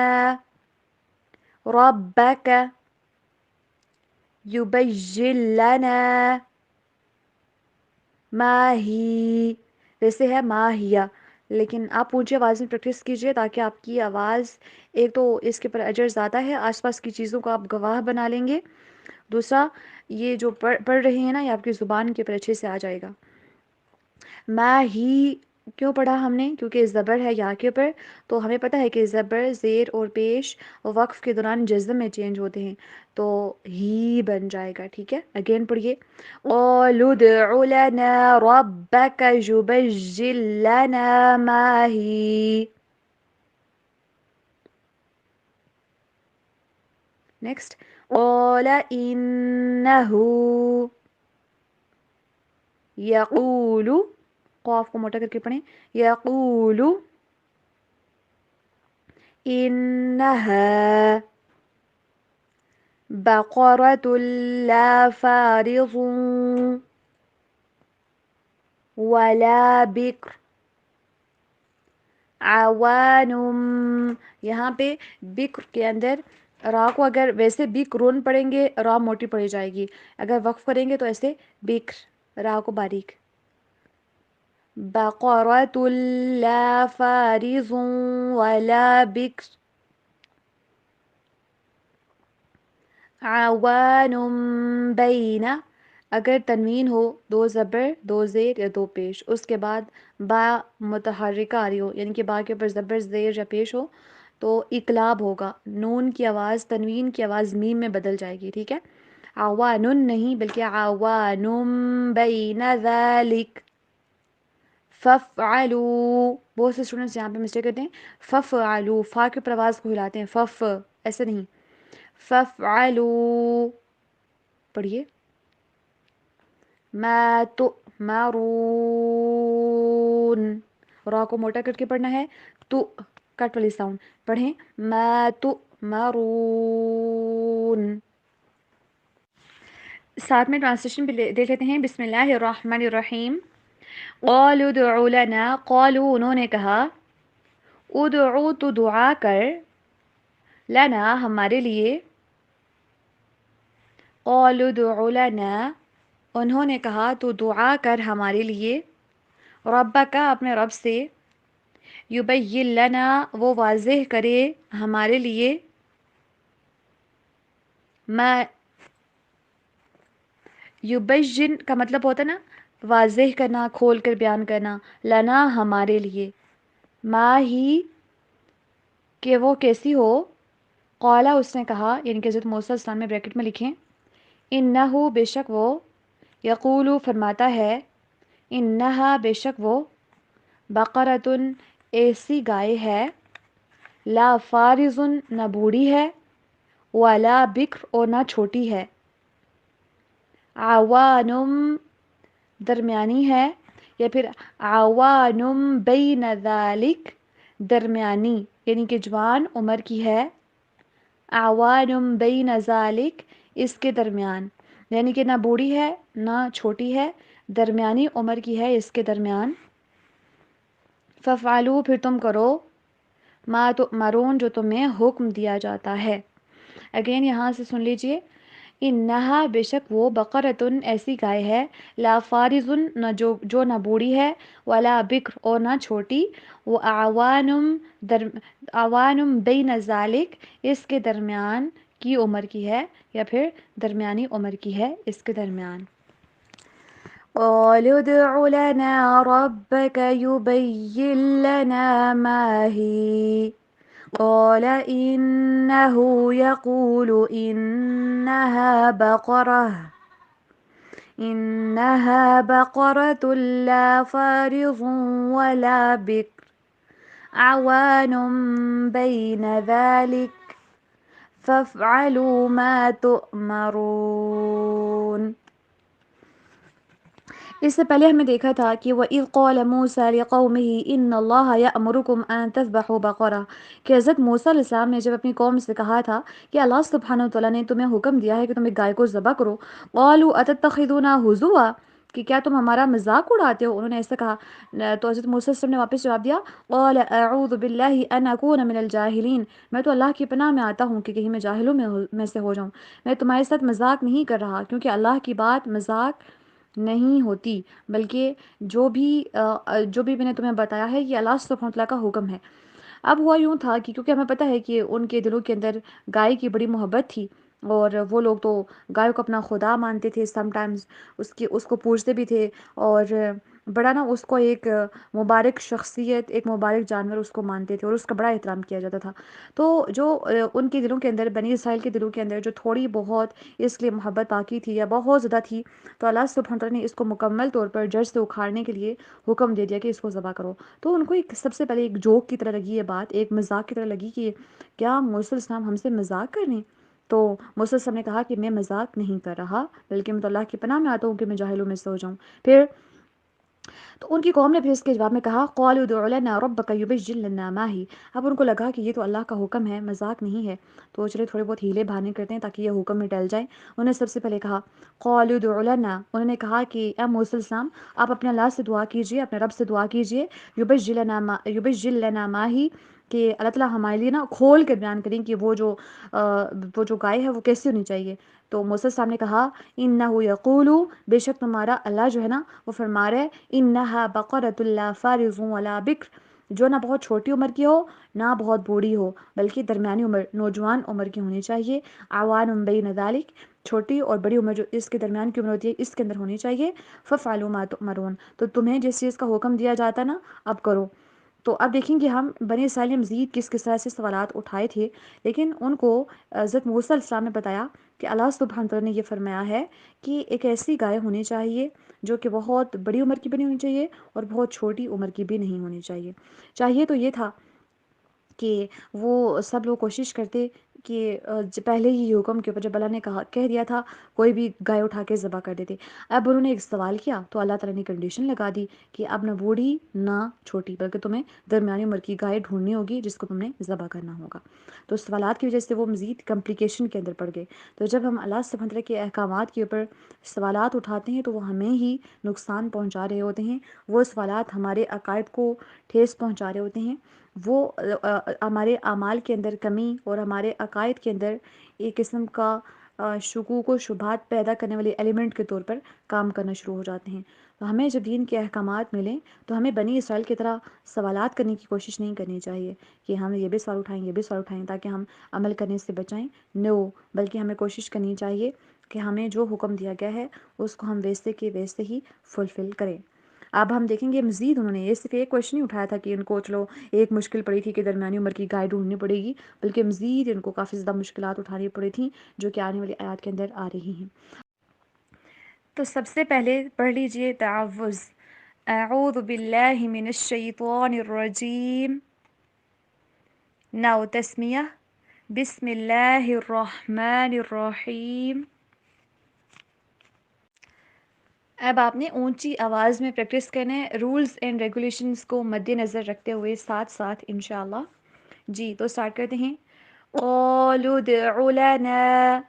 ربک یبین لنا ما ہی. ویسے ہے ما ہیا، لیکن آپ اونچی آواز میں پریکٹس کیجئے تاکہ آپ کی آواز، ایک تو اس کے پر اجر زیادہ ہے، آس پاس کی چیزوں کو آپ گواہ بنا لیں گے، دوسرا یہ جو پڑھ رہے ہیں نا یہ آپ کی زبان کے پر اچھے سے آ جائے گا. ما ہی کیوں پڑھا ہم نے؟ کیونکہ زبر ہے یا کے اوپر، تو ہمیں پتہ ہے کہ زبر، زیر اور پیش وقف کے دوران جزم میں چینج ہوتے ہیں، تو ہی بن جائے گا. ٹھیک ہے، اگین پڑھیے. قالوا ادع لنا ربك يبين لنا ما هي. نیکسٹ. قال انه یقول، قاف کو موٹا کر کے پڑھیں. یقول انها بقرة لا فارض ولا بکر عوان. یہاں پہ بکر کے اندر را کو اگر ویسے بکرون پڑھیں گے را موٹی پڑھی جائے گی، اگر وقف کریں گے تو ایسے بکر، را کو باریک. بقرۃ لا فارض ولا بکر عوان بین. اگر تنوین ہو، دو زبر، دو زیر یا دو پیش، اس کے بعد با متحرکہ آ رہی ہو، یعنی کہ با کے اوپر زبر، زیر یا پیش ہو تو اقلاب ہوگا، نون کی آواز، تنوین کی آواز میم میں بدل جائے گی. ٹھیک ہے، عوان نہیں بلکہ عوان بین ذالک. ففعلوا، بہت سے اسٹوڈنٹس یہاں پہ مسٹیک کرتے ہیں، ففعلوا، فا کے اوپر آواز کو ہلاتے ہیں، فف ایسے نہیں. ففعلوا پڑھیے. ما تؤمرون، را کو موٹا کر کے پڑھنا ہے، تو کٹ والی ساؤنڈ پڑھیں. ما تؤمرون. ساتھ میں ٹرانسلیشن بھی دیکھ لیتے ہیں. بسم اللہ الرحمن الرحیم. قالوا ادع لنا، قالوا انہوں نے کہا، ادعو تو دعا کر، لنا ہمارے لیے. قالوا ادع لنا انہوں نے کہا تو دعا کر ہمارے لیے، ربک اپنے رب سے، یبین لنا وہ واضح کرے ہمارے لیے، ما یبین کا مطلب ہوتا ہے نا واضح کرنا، کھول کر بیان کرنا، لنا ہمارے لیے، ما ہی کہ وہ کیسی ہو. قالا اس نے کہا، یعنی کہ حضرت موسیٰ السلام میں بریکٹ میں لکھیں، انہو بے شک وہ، یقولو فرماتا ہے، انہا بے شک وہ، بقرۃ ایسی گائے ہے، لا فارض نہ بوڑھی ہے، ولا بکر اور نہ چھوٹی ہے، عوانم درمیانی ہے، یا پھر عوانم بین ذالک درمیانی، یعنی کہ جوان عمر کی ہے، عوانم بین ذالک اس کے درمیان، یعنی کہ نہ بوڑھی ہے نہ چھوٹی ہے، درمیانی عمر کی ہے اس کے درمیان. ففعلوا پھر تم کرو، ما تؤمرون جو تمہیں حکم دیا جاتا ہے. اگین یہاں سے سن لیجئے. انہا بے شک وہ، بقرۃ ایسی گائے ہے، لا فارض نہ جو نہ بوڑھی ہے، ولا بکر اور نہ چھوٹی، وہ عوانم بین ذالک اس کے درمیان کی عمر کی ہے، یا پھر درمیانی عمر کی ہے اس کے درمیان. قالوا ادع لنا ربك يبين لنا ما هي. قال إنه يقول إنها بقرة لا فارض ولا بكر عوان بين ذلك فافعلوا ما تؤمرون۔ اس سے پہلے ہمیں دیکھا تھا کہ وَإِذْ قَالَ مُوسَىٰ لِقَوْمِهِ إِنَّ اللَّهَ يَأْمُرُكُمْ أَن تَذْبَحُوا بَقَرَةً، کہ حضرت موسیٰ علیہ السلام نے جب اپنی قوم سے کہا تھا کہ اللہ سبحانہ وتعالیٰ نے تمہیں حکم دیا ہے کہ تم ایک گائے کو ذبح کرو، قَالُوا أَتَتَّخِذُونَا هُزُوًا، کہ کیا تم ہمارا مذاق اڑاتے ہو؟ انہوں نے ایسا کہا۔ تو حضرت موسیٰ علیہ السلام نے واپس جواب دیا، قَالَ أَعُوذُ بِاللَّهِ أَنْ أَكُونَ مِنَ الْجَاهِلِينَ، میں تو اللہ کی پناہ میں آتا ہوں کہ کہیں میں جاہلوں میں سے ہو جاؤں۔ میں تمہارے ساتھ مذاق نہیں کر رہا، کیونکہ اللہ کی بات مذاق نہیں ہوتی، بلکہ جو بھی میں نے تمہیں بتایا ہے یہ اللہ سبحانہ وتعالیٰ کا حکم ہے۔ اب ہوا یوں تھا کہ کیونکہ ہمیں پتہ ہے کہ ان کے دلوں کے اندر گائے کی بڑی محبت تھی، اور وہ لوگ تو گائے کو اپنا خدا مانتے تھے، سم ٹائمز اس کو پوجتے بھی تھے، اور بڑا نا اس کو ایک مبارک شخصیت، ایک مبارک جانور اس کو مانتے تھے، اور اس کا بڑا احترام کیا جاتا تھا۔ تو جو ان کے دلوں کے اندر، بنی اسرائیل کے دلوں کے اندر جو تھوڑی بہت اس لیے محبت باقی تھی یا بہت زیادہ تھی، تو اللہ سبحانہ وتعالیٰ نے اس کو مکمل طور پر جڑ سے اکھاڑنے کے لیے حکم دے دیا کہ اس کو ذبح کرو۔ تو ان کو ایک سب سے پہلے ایک جوک کی طرح لگی یہ بات، ایک مذاق کی طرح لگی کہ کیا موسیٰ علیہ السلام ہم سے مذاق کرنے؟ تو موسیٰ علیہ السلام نے کہا کہ میں مذاق نہیں کر رہا، بلکہ میں تو اللہ کی پناہ میں آتا ہوں کہ میں جاہلوں میں سے ہو جاؤں۔ پھر تو ان کی قوم نے پھر اس کے جواب میں کہا، قَالُوا ادْعُ لَنَا رَبَّكَ يُبَيِّن لَنَا مَا هِيَ، اب ان کو لگا کہ یہ تو اللہ کا حکم ہے، مذاق نہیں ہے، تو چلے تھوڑے بہت ہیلے بہانے کرتے ہیں تاکہ یہ حکم میں ٹل جائے۔ انہوں نے سب سے پہلے کہا، قَالُوا ادْعُ لَنَا، انہوں نے کہا کہ اے موسیٰ علیہ السلام آپ اپنے اللہ سے دعا کیجئے، اپنے رب سے دعا کیجئے، يُبَيِّن لَنَا مَا هِيَ، کہ اللہ تعالیٰ ہمارے لیے نا کھول کر بیان کریں کہ وہ جو گائے ہے وہ کیسی ہونی چاہیے۔ تو موسیٰ صاحب نے کہا، انہ یقول، بے شک تمہارا اللہ جو ہے نا وہ فرما رہا ہے، انہا بقرۃ لا فارض ولا بکر، جو نہ بہت چھوٹی عمر کی ہو نہ بہت بوڑھی ہو، بلکہ درمیانی عمر، نوجوان عمر کی ہونی چاہیے، عوان بین ذالک، چھوٹی اور بڑی عمر جو اس کے درمیان کی عمر ہوتی ہے اس کے اندر ہونی چاہیے، ففعلوا ما تؤمرون، تو تمہیں جس چیز کا حکم دیا جاتا ہے نا اب کرو۔ تو اب دیکھیں گے ہم بنی اسرائیل نے مزید کس کس طرح سے سوالات اٹھائے تھے، لیکن ان کو حضرت موسیٰ علیہ السلام نے بتایا کہ اللہ سبحانہ تعالیٰ نے یہ فرمایا ہے کہ ایک ایسی گائے ہونی چاہیے جو کہ بہت بڑی عمر کی بھی نہیں ہونی چاہیے اور بہت چھوٹی عمر کی بھی نہیں ہونی چاہیے۔ چاہیے تو یہ تھا کہ وہ سب لوگ کوشش کرتے کہ پہلے ہی حکم کے اوپر جب اللہ نے کہہ دیا تھا کوئی بھی گائے اٹھا کے ذبح کر دیتے۔ اب انہوں نے ایک سوال کیا تو اللہ تعالیٰ نے کنڈیشن لگا دی کہ اب نہ بوڑھی نہ چھوٹی، بلکہ تمہیں درمیانی عمر کی گائے ڈھونڈنی ہوگی جس کو تم نے ذبح کرنا ہوگا۔ تو سوالات کی وجہ سے وہ مزید کمپلیکیشن کے اندر پڑ گئے۔ تو جب ہم اللہ سبحانہ وتعالیٰ کے احکامات کے اوپر سوالات اٹھاتے ہیں تو وہ ہمیں ہی نقصان پہنچا رہے ہوتے ہیں، وہ سوالات ہمارے عقائد کو ٹھیس پہنچا رہے ہوتے ہیں، وہ ہمارے اعمال کے اندر کمی اور ہمارے عقائد کے اندر ایک قسم کا شکوک و شبہات پیدا کرنے والے ایلیمنٹ کے طور پر کام کرنا شروع ہو جاتے ہیں۔ تو ہمیں جب دین کے احکامات ملیں تو ہمیں بنی اسرائیل کی طرح سوالات کرنے کی کوشش نہیں کرنی چاہیے کہ ہم یہ بھی سوال اٹھائیں یہ بھی سوال اٹھائیں تاکہ ہم عمل کرنے سے بچائیں، نو، بلکہ ہمیں کوشش کرنی چاہیے کہ ہمیں جو حکم دیا گیا ہے اس کو ہم ویسے کے ویسے ہی فلفل کریں۔ اب ہم دیکھیں گے مزید انہوں نے یہ صرف ایک کوشچن نہیں اٹھایا تھا کہ ان کو چلو ایک مشکل پڑی تھی کہ درمیانی عمر کی گائے ڈھونڈنی پڑے گی، بلکہ مزید ان کو کافی زیادہ مشکلات اٹھانی پڑی تھیں جو کہ آنے والی آیات کے اندر آ رہی ہیں۔ تو سب سے پہلے پڑھ لیجئے تعوذ، اعوذ باللہ من الشیطان الرجیم، نو تسمیہ، بسم اللہ الرحمن الرحیم۔ اب آپ نے اونچی آواز میں پریکٹس کرنا ہے، رولز اینڈ ریگولیشنز کو مد نظر رکھتے ہوئے ساتھ ساتھ انشاءاللہ۔ جی تو سٹارٹ کرتے ہیں۔ قالوا ادع لنا،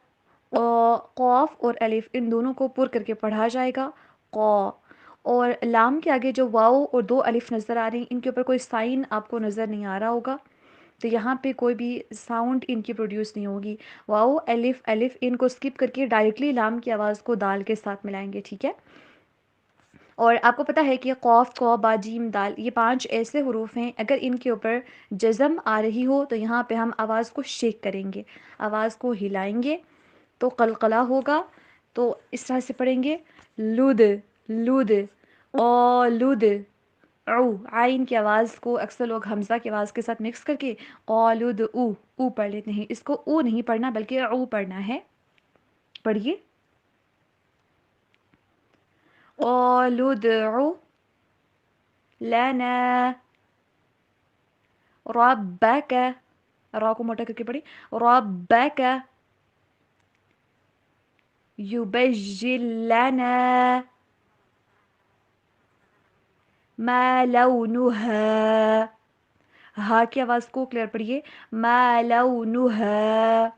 قاف اور الف ان دونوں کو پر کر کے پڑھا جائے گا، قا، اور لام کے آگے جو واو اور دو الف نظر آ رہی ہیں ان کے اوپر کوئی سائن آپ کو نظر نہیں آ رہا ہوگا، تو یہاں پہ کوئی بھی ساؤنڈ ان کی پروڈیوس نہیں ہوگی۔ واو الف الف ان کو سکپ کر کے ڈائریکٹلی لام کی آواز کو دال کے ساتھ ملائیں گے، ٹھیک ہے؟ اور آپ کو پتہ ہے کہ قاف، قا، با، جیم، دال یہ 5 ایسے حروف ہیں اگر ان کے اوپر جزم آ رہی ہو تو یہاں پہ ہم آواز کو شیک کریں گے، آواز کو ہلائیں گے تو قلقلہ ہوگا۔ تو اس طرح سے پڑھیں گے، لود، لود، قالود، او، عین کی آواز کو اکثر لوگ حمزہ کی آواز کے ساتھ مکس کر کے قالود او پڑھ لیتے ہیں، اس کو او نہیں پڑھنا بلکہ او پڑھنا ہے۔ پڑھیے، قالوا ادع لنا ربك، را کو موٹا کر کے پڑھیں، ربک یبجل لنا ما لونها، ہا کی آواز کو کلیئر پڑھیے، ما لونها،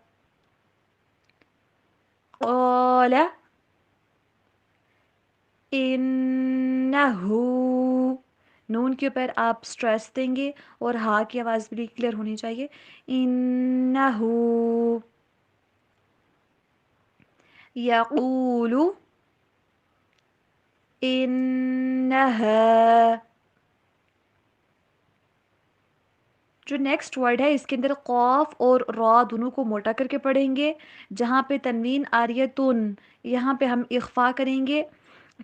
قال انہو، نون کے اوپر آپ سٹریس دیں گے اور ہا کی آواز بھی کلیئر ہونی چاہیے، انہو یقول انہا، جو نیکسٹ ورڈ ہے اس کے اندر قاف اور را دونوں کو موٹا کر کے پڑھیں گے، جہاں پہ تنوین آ رہی ہے تن، یہاں پہ ہم اخفا کریں گے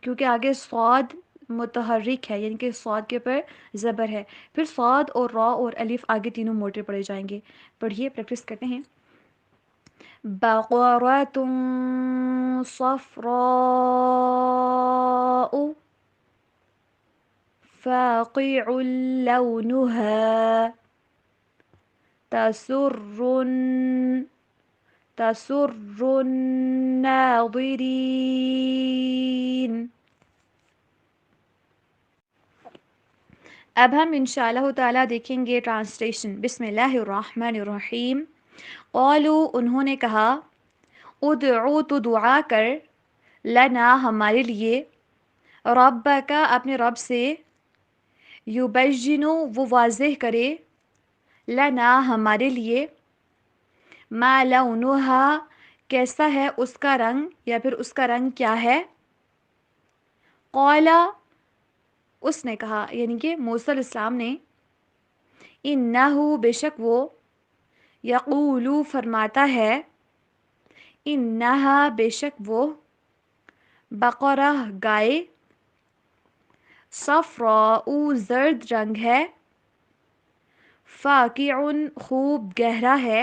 کیونکہ آگے صاد متحرک ہے، یعنی کہ صاد کے اوپر زبر ہے، پھر صاد اور را اور الف آگے تینوں موٹے پڑے جائیں گے۔ پڑھیے، پریکٹس کرتے ہیں۔ بقرۃ صفراء فاقع لونها تسر الناظرین۔ اب ہم انشاءاللہ تعالیٰ دیکھیں گے ٹرانسلیشن۔ بسم اللہ الرحمن الرحیم۔ قالوا، انہوں نے کہا، ادعو، تو دعا کر، لنا، ہمارے لیے، ربک، اپنے رب سے، یبین، وہ واضح کرے، لنا، ہمارے لیے، ما لونها، کیسا ہے اس کا رنگ یا پھر اس کا رنگ کیا ہے، قال، اس نے کہا، یعنی کہ موسیٰ علیہ السلام نے، انہو، بے شک وہ، یقول، فرماتا ہے، انہا، بے شک وہ، بقرہ، گائے، صفراء، زرد رنگ ہے، فاقع، خوب گہرا ہے،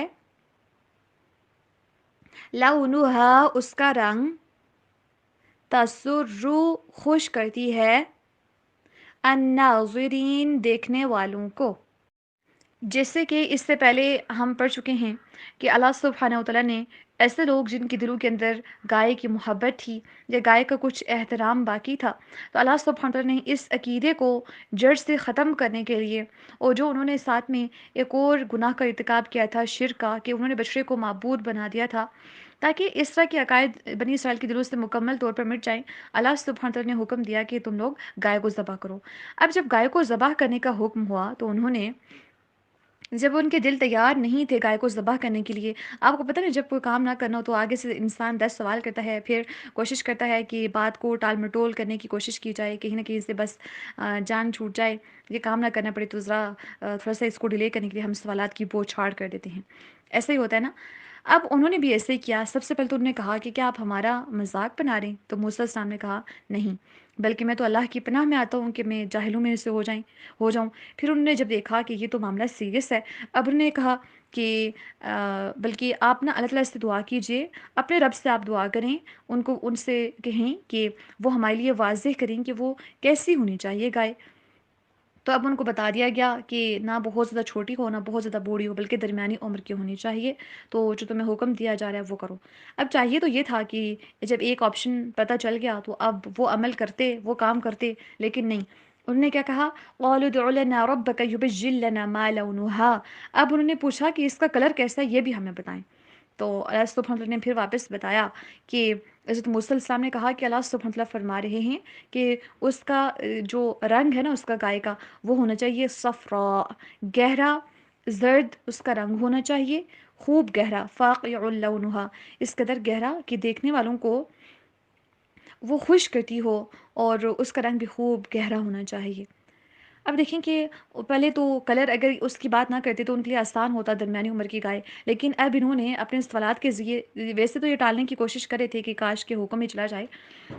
لونها، اس کا رنگ، تسر، خوش کرتی ہے، الناظرین، دیکھنے والوں کو۔ جیسے کہ اس سے پہلے ہم پڑھ چکے ہیں کہ اللہ سبحانہ وتعالیٰ نے ایسے لوگ جن کے دلوں کے اندر گائے کی محبت تھی یا گائے کا کچھ احترام باقی تھا، تو اللہ سبحانہ وتعالیٰ نے اس عقیدے کو جڑ سے ختم کرنے کے لیے، اور جو انہوں نے ساتھ میں ایک اور گناہ کا ارتکاب کیا تھا، شرک کا، کہ انہوں نے بچڑے کو معبود بنا دیا تھا، تاکہ اس طرح کے عقائد بنی اسرائیل کے دلوں سے مکمل طور پر مٹ جائیں، اللہ سبحانہ وتعالیٰ نے حکم دیا کہ تم لوگ گائے کو ذبح کرو۔ اب جب گائے کو ذبح کرنے کا حکم ہوا تو انہوں نے، جب ان کے دل تیار نہیں تھے گائے کو ذبح کرنے کے لیے، آپ کو پتہ نہیں جب کوئی کام نہ کرنا ہو تو آگے سے انسان 10 سوال کرتا ہے، پھر کوشش کرتا ہے کہ بات کو ٹال مٹول کرنے کی کوشش کی جائے، کہیں نہ کہیں سے بس جان چھوٹ جائے، یہ کام نہ کرنا پڑے، تو ذرا تھوڑا سا اس کو ڈیلے کرنے کے لیے ہم سوالات کی بوچھاڑ کر دیتے ہیں، ایسا ہی ہوتا ہے نا۔ اب انہوں نے بھی ایسے ہی کیا۔ سب سے پہلے تو انہوں نے کہا کہ کیا آپ ہمارا مذاق بنا رہے ہیں؟ تو موسیٰ علیہ السلام نے کہا، نہیں، بلکہ میں تو اللہ کی پناہ میں آتا ہوں کہ میں جاہلوں میں سے ہو جاؤں۔ پھر انہوں نے جب دیکھا کہ یہ تو معاملہ سیریس ہے، اب انہوں نے کہا کہ بلکہ آپ نا اللہ تعالیٰ سے دعا کیجئے، اپنے رب سے آپ دعا کریں، ان سے کہیں کہ وہ ہمارے لیے واضح کریں کہ وہ کیسی ہونی چاہیے گائے۔ تو اب ان کو بتا دیا گیا کہ نہ بہت زیادہ چھوٹی ہو نہ بہت زیادہ بوڑھی ہو، بلکہ درمیانی عمر کی ہونی چاہیے، تو جو تمہیں حکم دیا جا رہا ہے وہ کرو۔ اب چاہیے تو یہ تھا کہ جب ایک آپشن پتہ چل گیا تو اب وہ عمل کرتے، وہ کام کرتے، لیکن نہیں، انہوں نے کیا کہا، قالوا ادع لنا ربک یبجل لنا ما لونها، اب انہوں نے پوچھا کہ اس کا کلر کیسا ہے، یہ بھی ہمیں بتائیں۔ تو اللہ سبحانہ وتعالیٰ نے پھر واپس بتایا کہ حضرت موسیٰ علیہ السلام نے کہا کہ اللہ سبحانہ وتعالیٰ فرما رہے ہیں کہ اس کا جو رنگ ہے نا اس کا گائے کا، وہ ہونا چاہیے صفراء، گہرا زرد اس کا رنگ ہونا چاہیے، خوب گہرا، فاقع لونها، اس قدر گہرا کہ دیکھنے والوں کو وہ خوش کرتی ہو، اور اس کا رنگ بھی خوب گہرا ہونا چاہیے۔ اب دیکھیں کہ پہلے تو کلر اگر اس کی بات نہ کرتے تو ان کے لیے آسان ہوتا، درمیانی عمر کی گائے، لیکن اب انہوں نے اپنے سوالات کے ذریعے، ویسے تو یہ ٹالنے کی کوشش کرے تھے کہ کاش کے حکم ہی چلا جائے،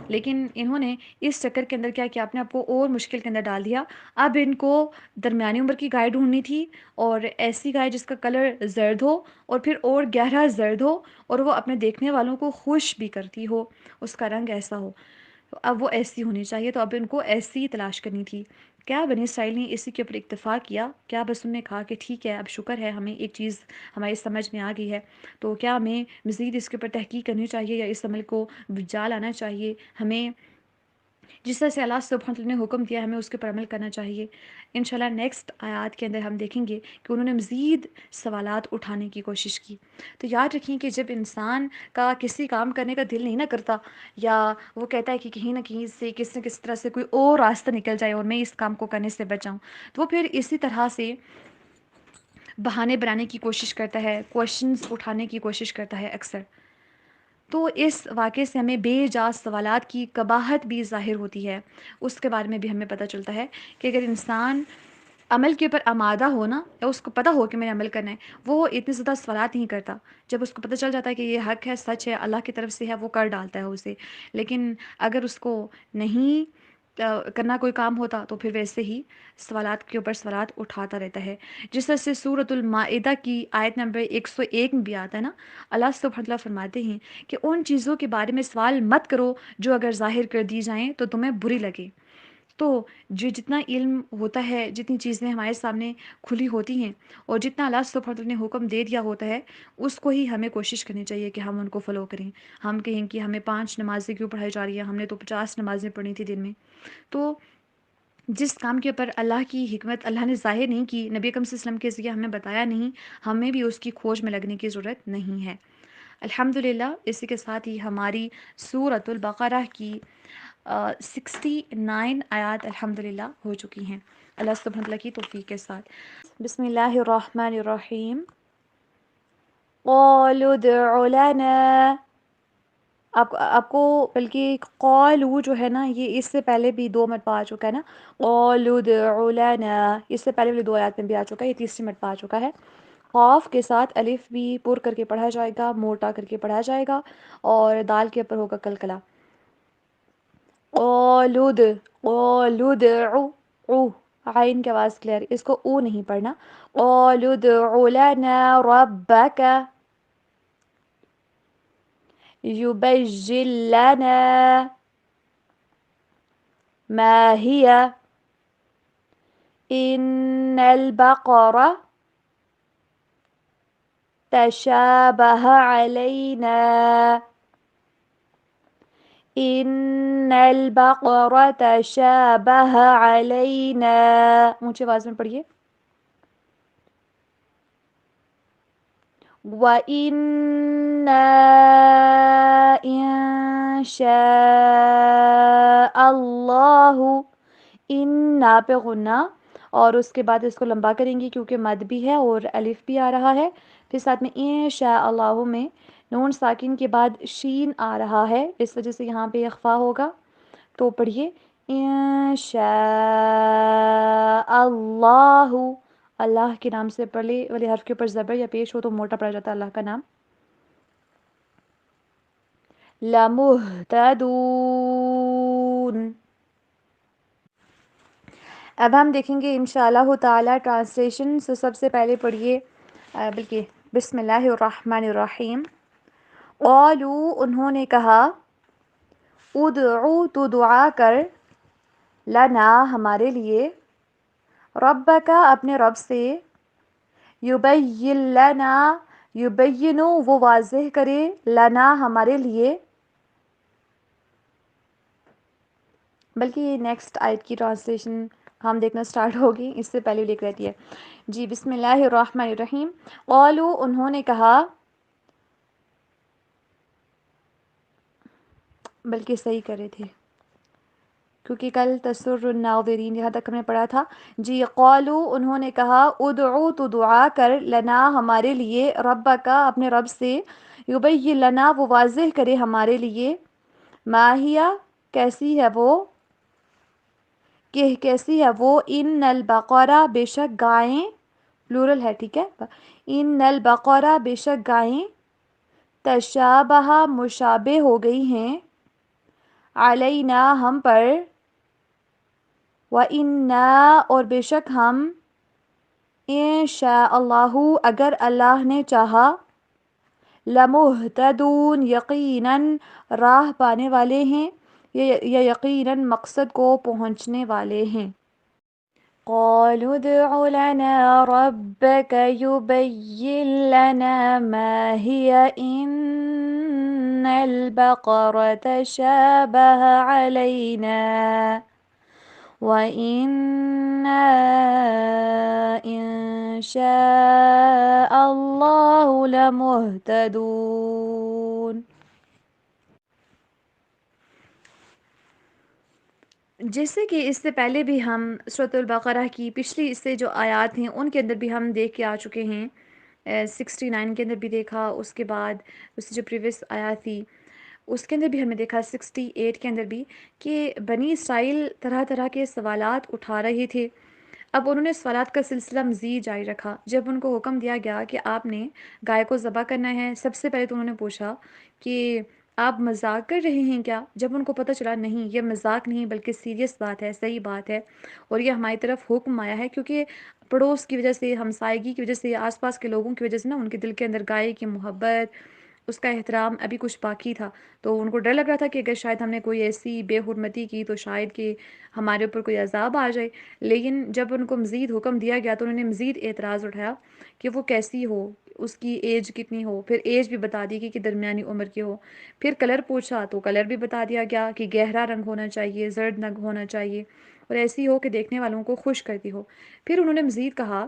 لیکن انہوں نے اس چکر کے اندر کیا کیا، اپنے آپ کو اور مشکل کے اندر ڈال دیا۔ اب ان کو درمیانی عمر کی گائے ڈھونڈنی تھی، اور ایسی گائے جس کا کلر زرد ہو اور پھر اور گہرا زرد ہو، اور وہ اپنے دیکھنے والوں کو خوش بھی کرتی ہو، اس کا رنگ ایسا ہو، تو اب وہ ایسی ہونی چاہیے، تو اب ان کو ایسی تلاش کرنی تھی۔ کیا بنی اسرائیل نے اسی کے اوپر اکتفا کیا؟ کیا بس انہوں نے کہا کہ ٹھیک ہے اب شکر ہے ہمیں ایک چیز ہماری سمجھ میں آ گئی ہے، تو کیا ہمیں مزید اس کے اوپر تحقیق کرنی چاہیے یا اس عمل کو بجا لانا چاہیے؟ ہمیں جس طرح سے اللہ سبحانہ وتعالیٰ نے حکم دیا ہمیں اس کے پر عمل کرنا چاہیے۔ انشاءاللہ نیکسٹ آیات کے اندر ہم دیکھیں گے کہ انہوں نے مزید سوالات اٹھانے کی کوشش کی۔ تو یاد رکھیں کہ جب انسان کا کسی کام کرنے کا دل نہیں نہ کرتا، یا وہ کہتا ہے کہ کہیں نہ کہیں سے کس نہ کس طرح سے کوئی اور راستہ نکل جائے اور میں اس کام کو کرنے سے بچ جاؤں، تو وہ پھر اسی طرح سے بہانے بنانے کی کوشش کرتا ہے، کوشچنز اٹھانے کی کوشش کرتا ہے اکثر۔ تو اس واقعے سے ہمیں بے جا سوالات کی قباحت بھی ظاہر ہوتی ہے، اس کے بارے میں بھی ہمیں پتہ چلتا ہے کہ اگر انسان عمل کے اوپر آمادہ ہو نا، یا اس کو پتہ ہو کہ میں نے عمل کرنا ہے، وہ اتنے زیادہ سوالات نہیں کرتا۔ جب اس کو پتہ چل جاتا ہے کہ یہ حق ہے، سچ ہے، اللہ کی طرف سے ہے، وہ کر ڈالتا ہے اسے۔ لیکن اگر اس کو نہیں کرنا کوئی کام ہوتا تو پھر ویسے ہی سوالات کے اوپر سوالات اٹھاتا رہتا ہے۔ جس طرح سے سورۃ المائدہ کی آیت نمبر 101 میں بھی آتا ہے نا، اللہ سبحانہ وتعالیٰ فرماتے ہیں کہ ان چیزوں کے بارے میں سوال مت کرو جو اگر ظاہر کر دی جائیں تو تمہیں بری لگے۔ تو جو جتنا علم ہوتا ہے، جتنی چیزیں ہمارے سامنے کھلی ہوتی ہیں، اور جتنا اللہ سبحانہ وتعالیٰ نے حکم دے دیا ہوتا ہے، اس کو ہی ہمیں کوشش کرنی چاہیے کہ ہم ان کو فالو کریں۔ ہم کہیں کہ ہمیں 5 نمازیں کیوں پڑھائی جا رہی ہیں، ہم نے تو 50 نمازیں پڑھی تھی دن میں۔ تو جس کام کے اوپر اللہ کی حکمت اللہ نے ظاہر نہیں کی، نبی اکرم صلی اللہ علیہ وسلم کے ذریعے ہمیں بتایا نہیں، ہمیں بھی اس کی کھوج میں لگنے کی ضرورت نہیں ہے۔ الحمدللہ اسی کے ساتھ ہی ہماری سورۃ البقرہ کی 69 آیات الحمدللہ ہو چکی ہیں اللہ سبحانہ وتعالیٰ کی توفیق کے ساتھ۔ بسم اللہ الرحمن الرحیم۔ قالوا ادع لنا، آپ کو بلکہ قالو جو ہے نا، یہ اس سے پہلے بھی 2 مرتبہ آ چکا ہے نا، قالوا ادع لنا، اس سے پہلے بھی 2 آیات میں بھی آ چکا ہے، یہ تیسری مرتبہ آ چکا ہے۔ قاف کے ساتھ الف بھی پر کر کے پڑھا جائے گا، موٹا کر کے پڑھا جائے گا، اور دال کے اوپر ہوگا کلکلا۔ قالوا ادع، عین کی آواز کلیئر، اس کو او نہیں پڑھنا۔ قالوا ادع لنا ربک یبین لنا ما هی ان البقرہ تشابہ علینا ان البقرہ تشابہ علینا، اونچی آواز میں پڑھیے۔ وَإِنَّا إِن شاء اللہ، اِنَّا پہ غنہ، اور اس کے بعد اس کو لمبا کریں گے کیونکہ مد بھی ہے اور الف بھی آ رہا ہے، پھر ساتھ میں ان شاء اللہ میں نون ساکن کے بعد شین آ رہا ہے، اس وجہ سے یہاں پہ اخفا ہوگا، تو پڑھیے ان شاء اللہ، اللہ کے نام سے پہلے والے حرف کے اوپر زبر یا پیش ہو تو موٹا پڑا جاتا ہے اللہ کا نام۔ لمہتدون، اب ہم دیکھیں گے انشاءاللہ تعالی ٹرانسلیشن۔ سب سے پہلے پڑھیے بلکہ بسم اللہ الرحمن الرحیم۔ قالو، انہوں نے کہا، ادعو، تو دعا کر، لنا، ہمارے لیے، ربک، اپنے رب سے، یبین لنا، یبین، وہ واضح کرے، لنا، ہمارے لیے، بلکہ یہ نیکسٹ آیت کی ٹرانسلیشن ہم دیکھنا سٹارٹ ہوگی، اس سے پہلے لکھ رہتی ہے جی۔ بسم اللہ الرحمن الرحیم۔ قالو، انہوں نے کہا، بلکہ صحیح کر رہے تھے کیونکہ کل تسر الناظرین یہاں تک ہم نے پڑھا تھا جی۔ قالو، انہوں نے کہا، ادعو، تو دعا کر، لنا، ہمارے لیے، ربک، اپنے رب سے، یبین لنا، وہ واضح کرے ہمارے لیے، ما ہی، کیسی ہے وہ، کہ کیسی ہے وہ، ان البقرہ، بے شک گائیں، پلورل ہے ٹھیک ہے، ان البقرہ، بے شک گائیں، تشابہ، مشابہ ہو گئی ہیں، علینا، ہم پر، وَإِنَّا، اور بے شک ہم، ان شاء اللہ، اگر اللہ نے چاہا، لمہتدون، یقیناً راہ پانے والے ہیں، یا یقیناً مقصد کو پہنچنے والے ہیں۔ قالوا ادع لنا ربك يبين لنا ما هي إن البقرة شابه علينا وإنا إن شاء الله لمهتدون. جیسے کہ اس سے پہلے بھی ہم سورۃ البقرہ کی پچھلی اس سے جو آیات ہیں ان کے اندر بھی ہم دیکھ کے آ چکے ہیں، 69 کے اندر بھی دیکھا، اس کے بعد اس سے جو پریویس آیات تھی اس کے اندر بھی ہم نے دیکھا 68 کے اندر بھی کہ بنی اسرائیل طرح طرح کے سوالات اٹھا رہے تھے۔ اب انہوں نے سوالات کا سلسلہ مزید جاری رکھا۔ جب ان کو حکم دیا گیا کہ آپ نے گائے کو ذبح کرنا ہے، سب سے پہلے تو انہوں نے پوچھا کہ آپ مذاق کر رہے ہیں کیا؟ جب ان کو پتہ چلا نہیں یہ مذاق نہیں بلکہ سیریس بات ہے، صحیح بات ہے، اور یہ ہماری طرف حکم آیا ہے، کیونکہ پڑوس کی وجہ سے، ہمسائیگی کی وجہ سے، آس پاس کے لوگوں کی وجہ سے نا ان کے دل کے اندر گائے کی محبت، اس کا احترام ابھی کچھ باقی تھا، تو ان کو ڈر لگ رہا تھا کہ اگر شاید ہم نے کوئی ایسی بے حرمتی کی تو شاید کہ ہمارے اوپر کوئی عذاب آ جائے۔ لیکن جب ان کو مزید حکم دیا گیا تو انہوں نے مزید اعتراض اٹھایا کہ وہ کیسی ہو، اس کی ایج کتنی ہو، پھر ایج بھی بتا دی کہ درمیانی عمر کی ہو، پھر کلر پوچھا تو کلر بھی بتا دیا گیا کہ گہرا رنگ ہونا چاہیے، زرد رنگ ہونا چاہیے، اور ایسی ہو کہ دیکھنے والوں کو خوش کرتی ہو۔ پھر انہوں نے مزید کہا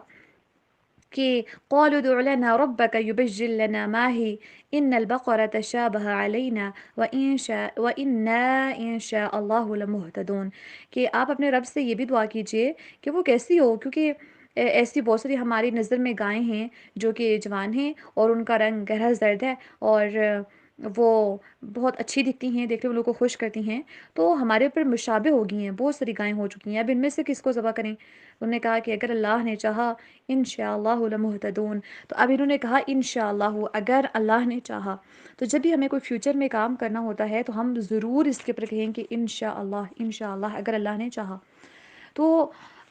کہ قالوا ادع لنا ربك يبين لنا ما هي إن البقرة شابه علينا وإنا إن شاء الله لمهتدون، کہ آپ اپنے رب سے یہ بھی دعا کیجئے کہ وہ کیسی ہو، کیونکہ ایسی بہت ساری ہماری نظر میں گائیں ہیں جو کہ جوان ہیں اور ان کا رنگ گہرا زرد ہے اور وہ بہت اچھی دکھتی ہیں، دیکھنے والوں کو خوش کرتی ہیں، تو ہمارے اوپر مشابہ ہو گئی ہیں، بہت ساری گائیں ہو چکی ہیں، اب ان میں سے کس کو ذبح کریں؟ انہوں نے کہا کہ اگر اللہ نے چاہا انشاءاللہ لمہتدون، تو اب انہوں نے کہا انشاءاللہ، اگر اللہ نے چاہا۔ تو جب بھی ہمیں کوئی فیوچر میں کام کرنا ہوتا ہے تو ہم ضرور اس کے اوپر کہیں کہ انشاءاللہ، انشاءاللہ، اگر اللہ نے چاہا۔ تو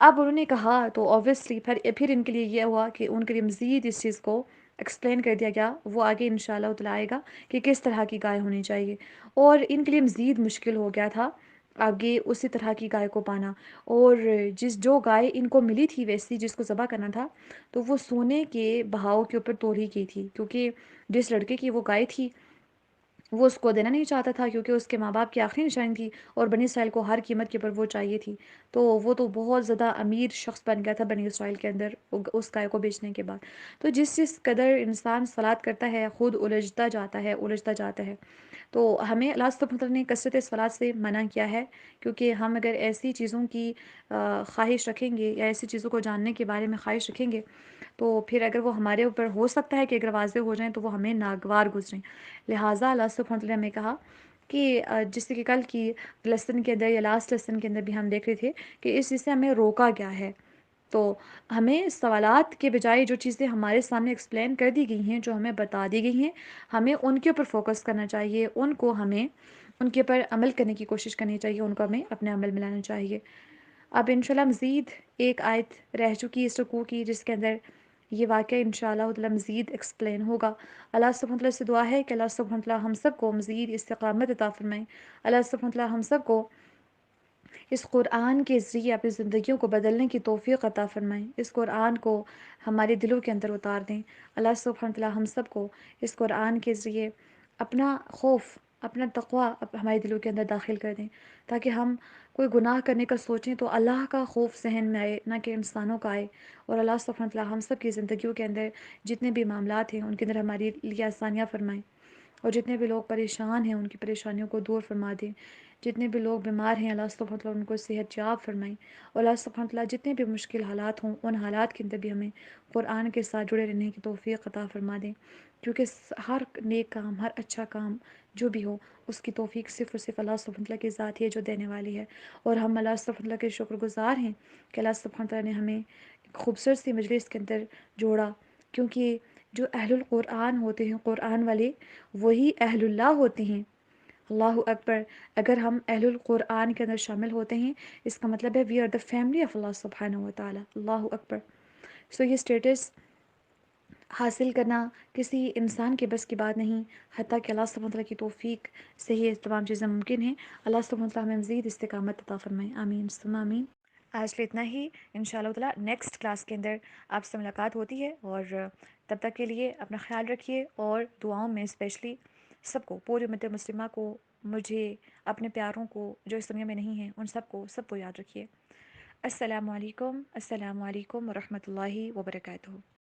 اب انہوں نے کہا تو اوبویسلی پھر ان کے لیے یہ ہوا کہ ان کے لیے مزید اس چیز کو ایکسپلین کر دیا گیا، وہ آگے انشاءاللہ تعالی آئے گا کہ کس طرح کی گائے ہونی چاہیے، اور ان کے لیے مزید مشکل ہو گیا تھا آگے اسی طرح کی گائے کو پانا، اور جو گائے ان کو ملی تھی ویسی جس کو ذبح کرنا تھا، تو وہ سونے کے بہاؤ کے اوپر توڑی گئی تھی، کیونکہ جس لڑکے کی وہ گائے تھی وہ اس کو دینا نہیں چاہتا تھا، کیونکہ اس کے ماں باپ کی آخری نشانی تھی اور بنی اسرائیل کو ہر قیمت کے اوپر وہ چاہیے تھی، تو وہ تو بہت زیادہ امیر شخص بن گیا تھا بنی اسرائیل کے اندر اس گائے کو بیچنے کے بعد۔ تو جس قدر انسان صلات کرتا ہے خود الجھتا جاتا ہے، الجھتا جاتا ہے، تو ہمیں اللہ سبحانہ وتعالیٰ نے کثرت صلات سے منع کیا ہے، کیونکہ ہم اگر ایسی چیزوں کی خواہش رکھیں گے یا ایسی چیزوں کو جاننے کے بارے میں خواہش رکھیں گے تو پھر اگر وہ ہمارے اوپر ہو سکتا ہے کہ اگر واضح ہو جائیں تو وہ ہمیں ناگوار گزریں، لہٰذا اللہ سبحانہ وتعالیٰ نے کہا کہ جیسے کہ کل کی لیسن کے اندر یا لاسٹ لیسن کے اندر بھی ہم دیکھ رہے تھے کہ اس چیز سے ہمیں روکا گیا ہے، تو ہمیں سوالات کے بجائے جو چیزیں ہمارے سامنے ایکسپلین کر دی گئی ہیں، جو ہمیں بتا دی گئی ہیں، ہمیں ان کے اوپر فوکس کرنا چاہیے، ہمیں ان کے اوپر عمل کرنے کی کوشش کرنی چاہیے، ان کو ہمیں اپنے عمل میں لانا چاہیے۔ اب انشاءاللہ مزید ایک آیت رہ چکی اس رکوع کی جس کے اندر یہ واقعہ انشاءاللہ تعالی مزید ایکسپلین ہوگا۔ اللہ سبحانہ وتعالیٰ سے دعا ہے کہ اللہ سبحانہ وتعالیٰ ہم سب کو مزید استقامت عطا فرمائیں، اللہ سبحانہ وتعالیٰ ہم سب کو اس قرآن کے ذریعے اپنی زندگیوں کو بدلنے کی توفیق عطا فرمائیں، اس قرآن کو ہمارے دلوں کے اندر اتار دیں۔ اللہ سبحانہ وتعالیٰ ہم سب کو اس قرآن کے ذریعے اپنا خوف، اپنا تقوی ہمارے دلوں کے اندر داخل کر دیں، تاکہ ہم کوئی گناہ کرنے کا سوچیں تو اللہ کا خوف ذہن میں آئے، نہ کہ انسانوں کا آئے، اور اللہ سبحانہ وتعالیٰ ہم سب کی زندگیوں کے اندر جتنے بھی معاملات ہیں ان کے اندر ہماری لیے آسانیاں فرمائیں، اور جتنے بھی لوگ پریشان ہیں ان کی پریشانیوں کو دور فرما دیں، جتنے بھی لوگ بیمار ہیں اللہ سبحانہ وتعالیٰ ان کو صحت یاب فرمائیں، اور اللہ سبحانہ وتعالیٰ جتنے بھی مشکل حالات ہوں ان حالات کے اندر بھی ہمیں قرآن کے ساتھ جڑے رہنے کی توفیق عطا فرما دیں، کیونکہ ہر نیک کام، ہر اچھا کام جو بھی ہو اس کی توفیق صرف اور صرف اللہ سبحانہ وتعالیٰ کی ذات ہی ہے جو دینے والی ہے، اور ہم اللہ سبحانہ وتعالیٰ کے شکر گزار ہیں کہ اللہ سبحانہ وتعالیٰ نے ہمیں ایک خوبصورت سی مجلس کے اندر جوڑا، کیونکہ جو اہل القرآن ہوتے ہیں، قرآن والے، وہی اہل اللہ ہوتے ہیں۔ اللہ اکبر، اگر ہم اہل القرآن کے اندر شامل ہوتے ہیں اس کا مطلب ہے we are the family of اللہ سبحانہ و تعالیٰ، اللہ اکبر۔ سو یہ اسٹیٹس حاصل کرنا کسی انسان کے بس کی بات نہیں، حتیٰ کہ اللہ سبحانہ وتعالیٰ کی توفیق سے ہی تمام چیزیں ممکن ہیں۔ اللہ سبحانہ وتعالیٰ ہمیں مزید استقامت عطا فرمائے، آمین ثم آمین۔ آج کے اتنا ہی، انشاءاللہ تعالی نیکسٹ کلاس کے اندر آپ سے ملاقات ہوتی ہے، اور تب تک کے لیے اپنا خیال رکھیے، اور دعاؤں میں اسپیشلی سب کو، پوری امت مسلمہ کو، مجھے، اپنے پیاروں کو جو اس دنیا میں نہیں ہیں، ان سب کو یاد رکھیے۔ السلام علیکم، السلام علیکم ورحمۃ اللہ وبرکاتہ۔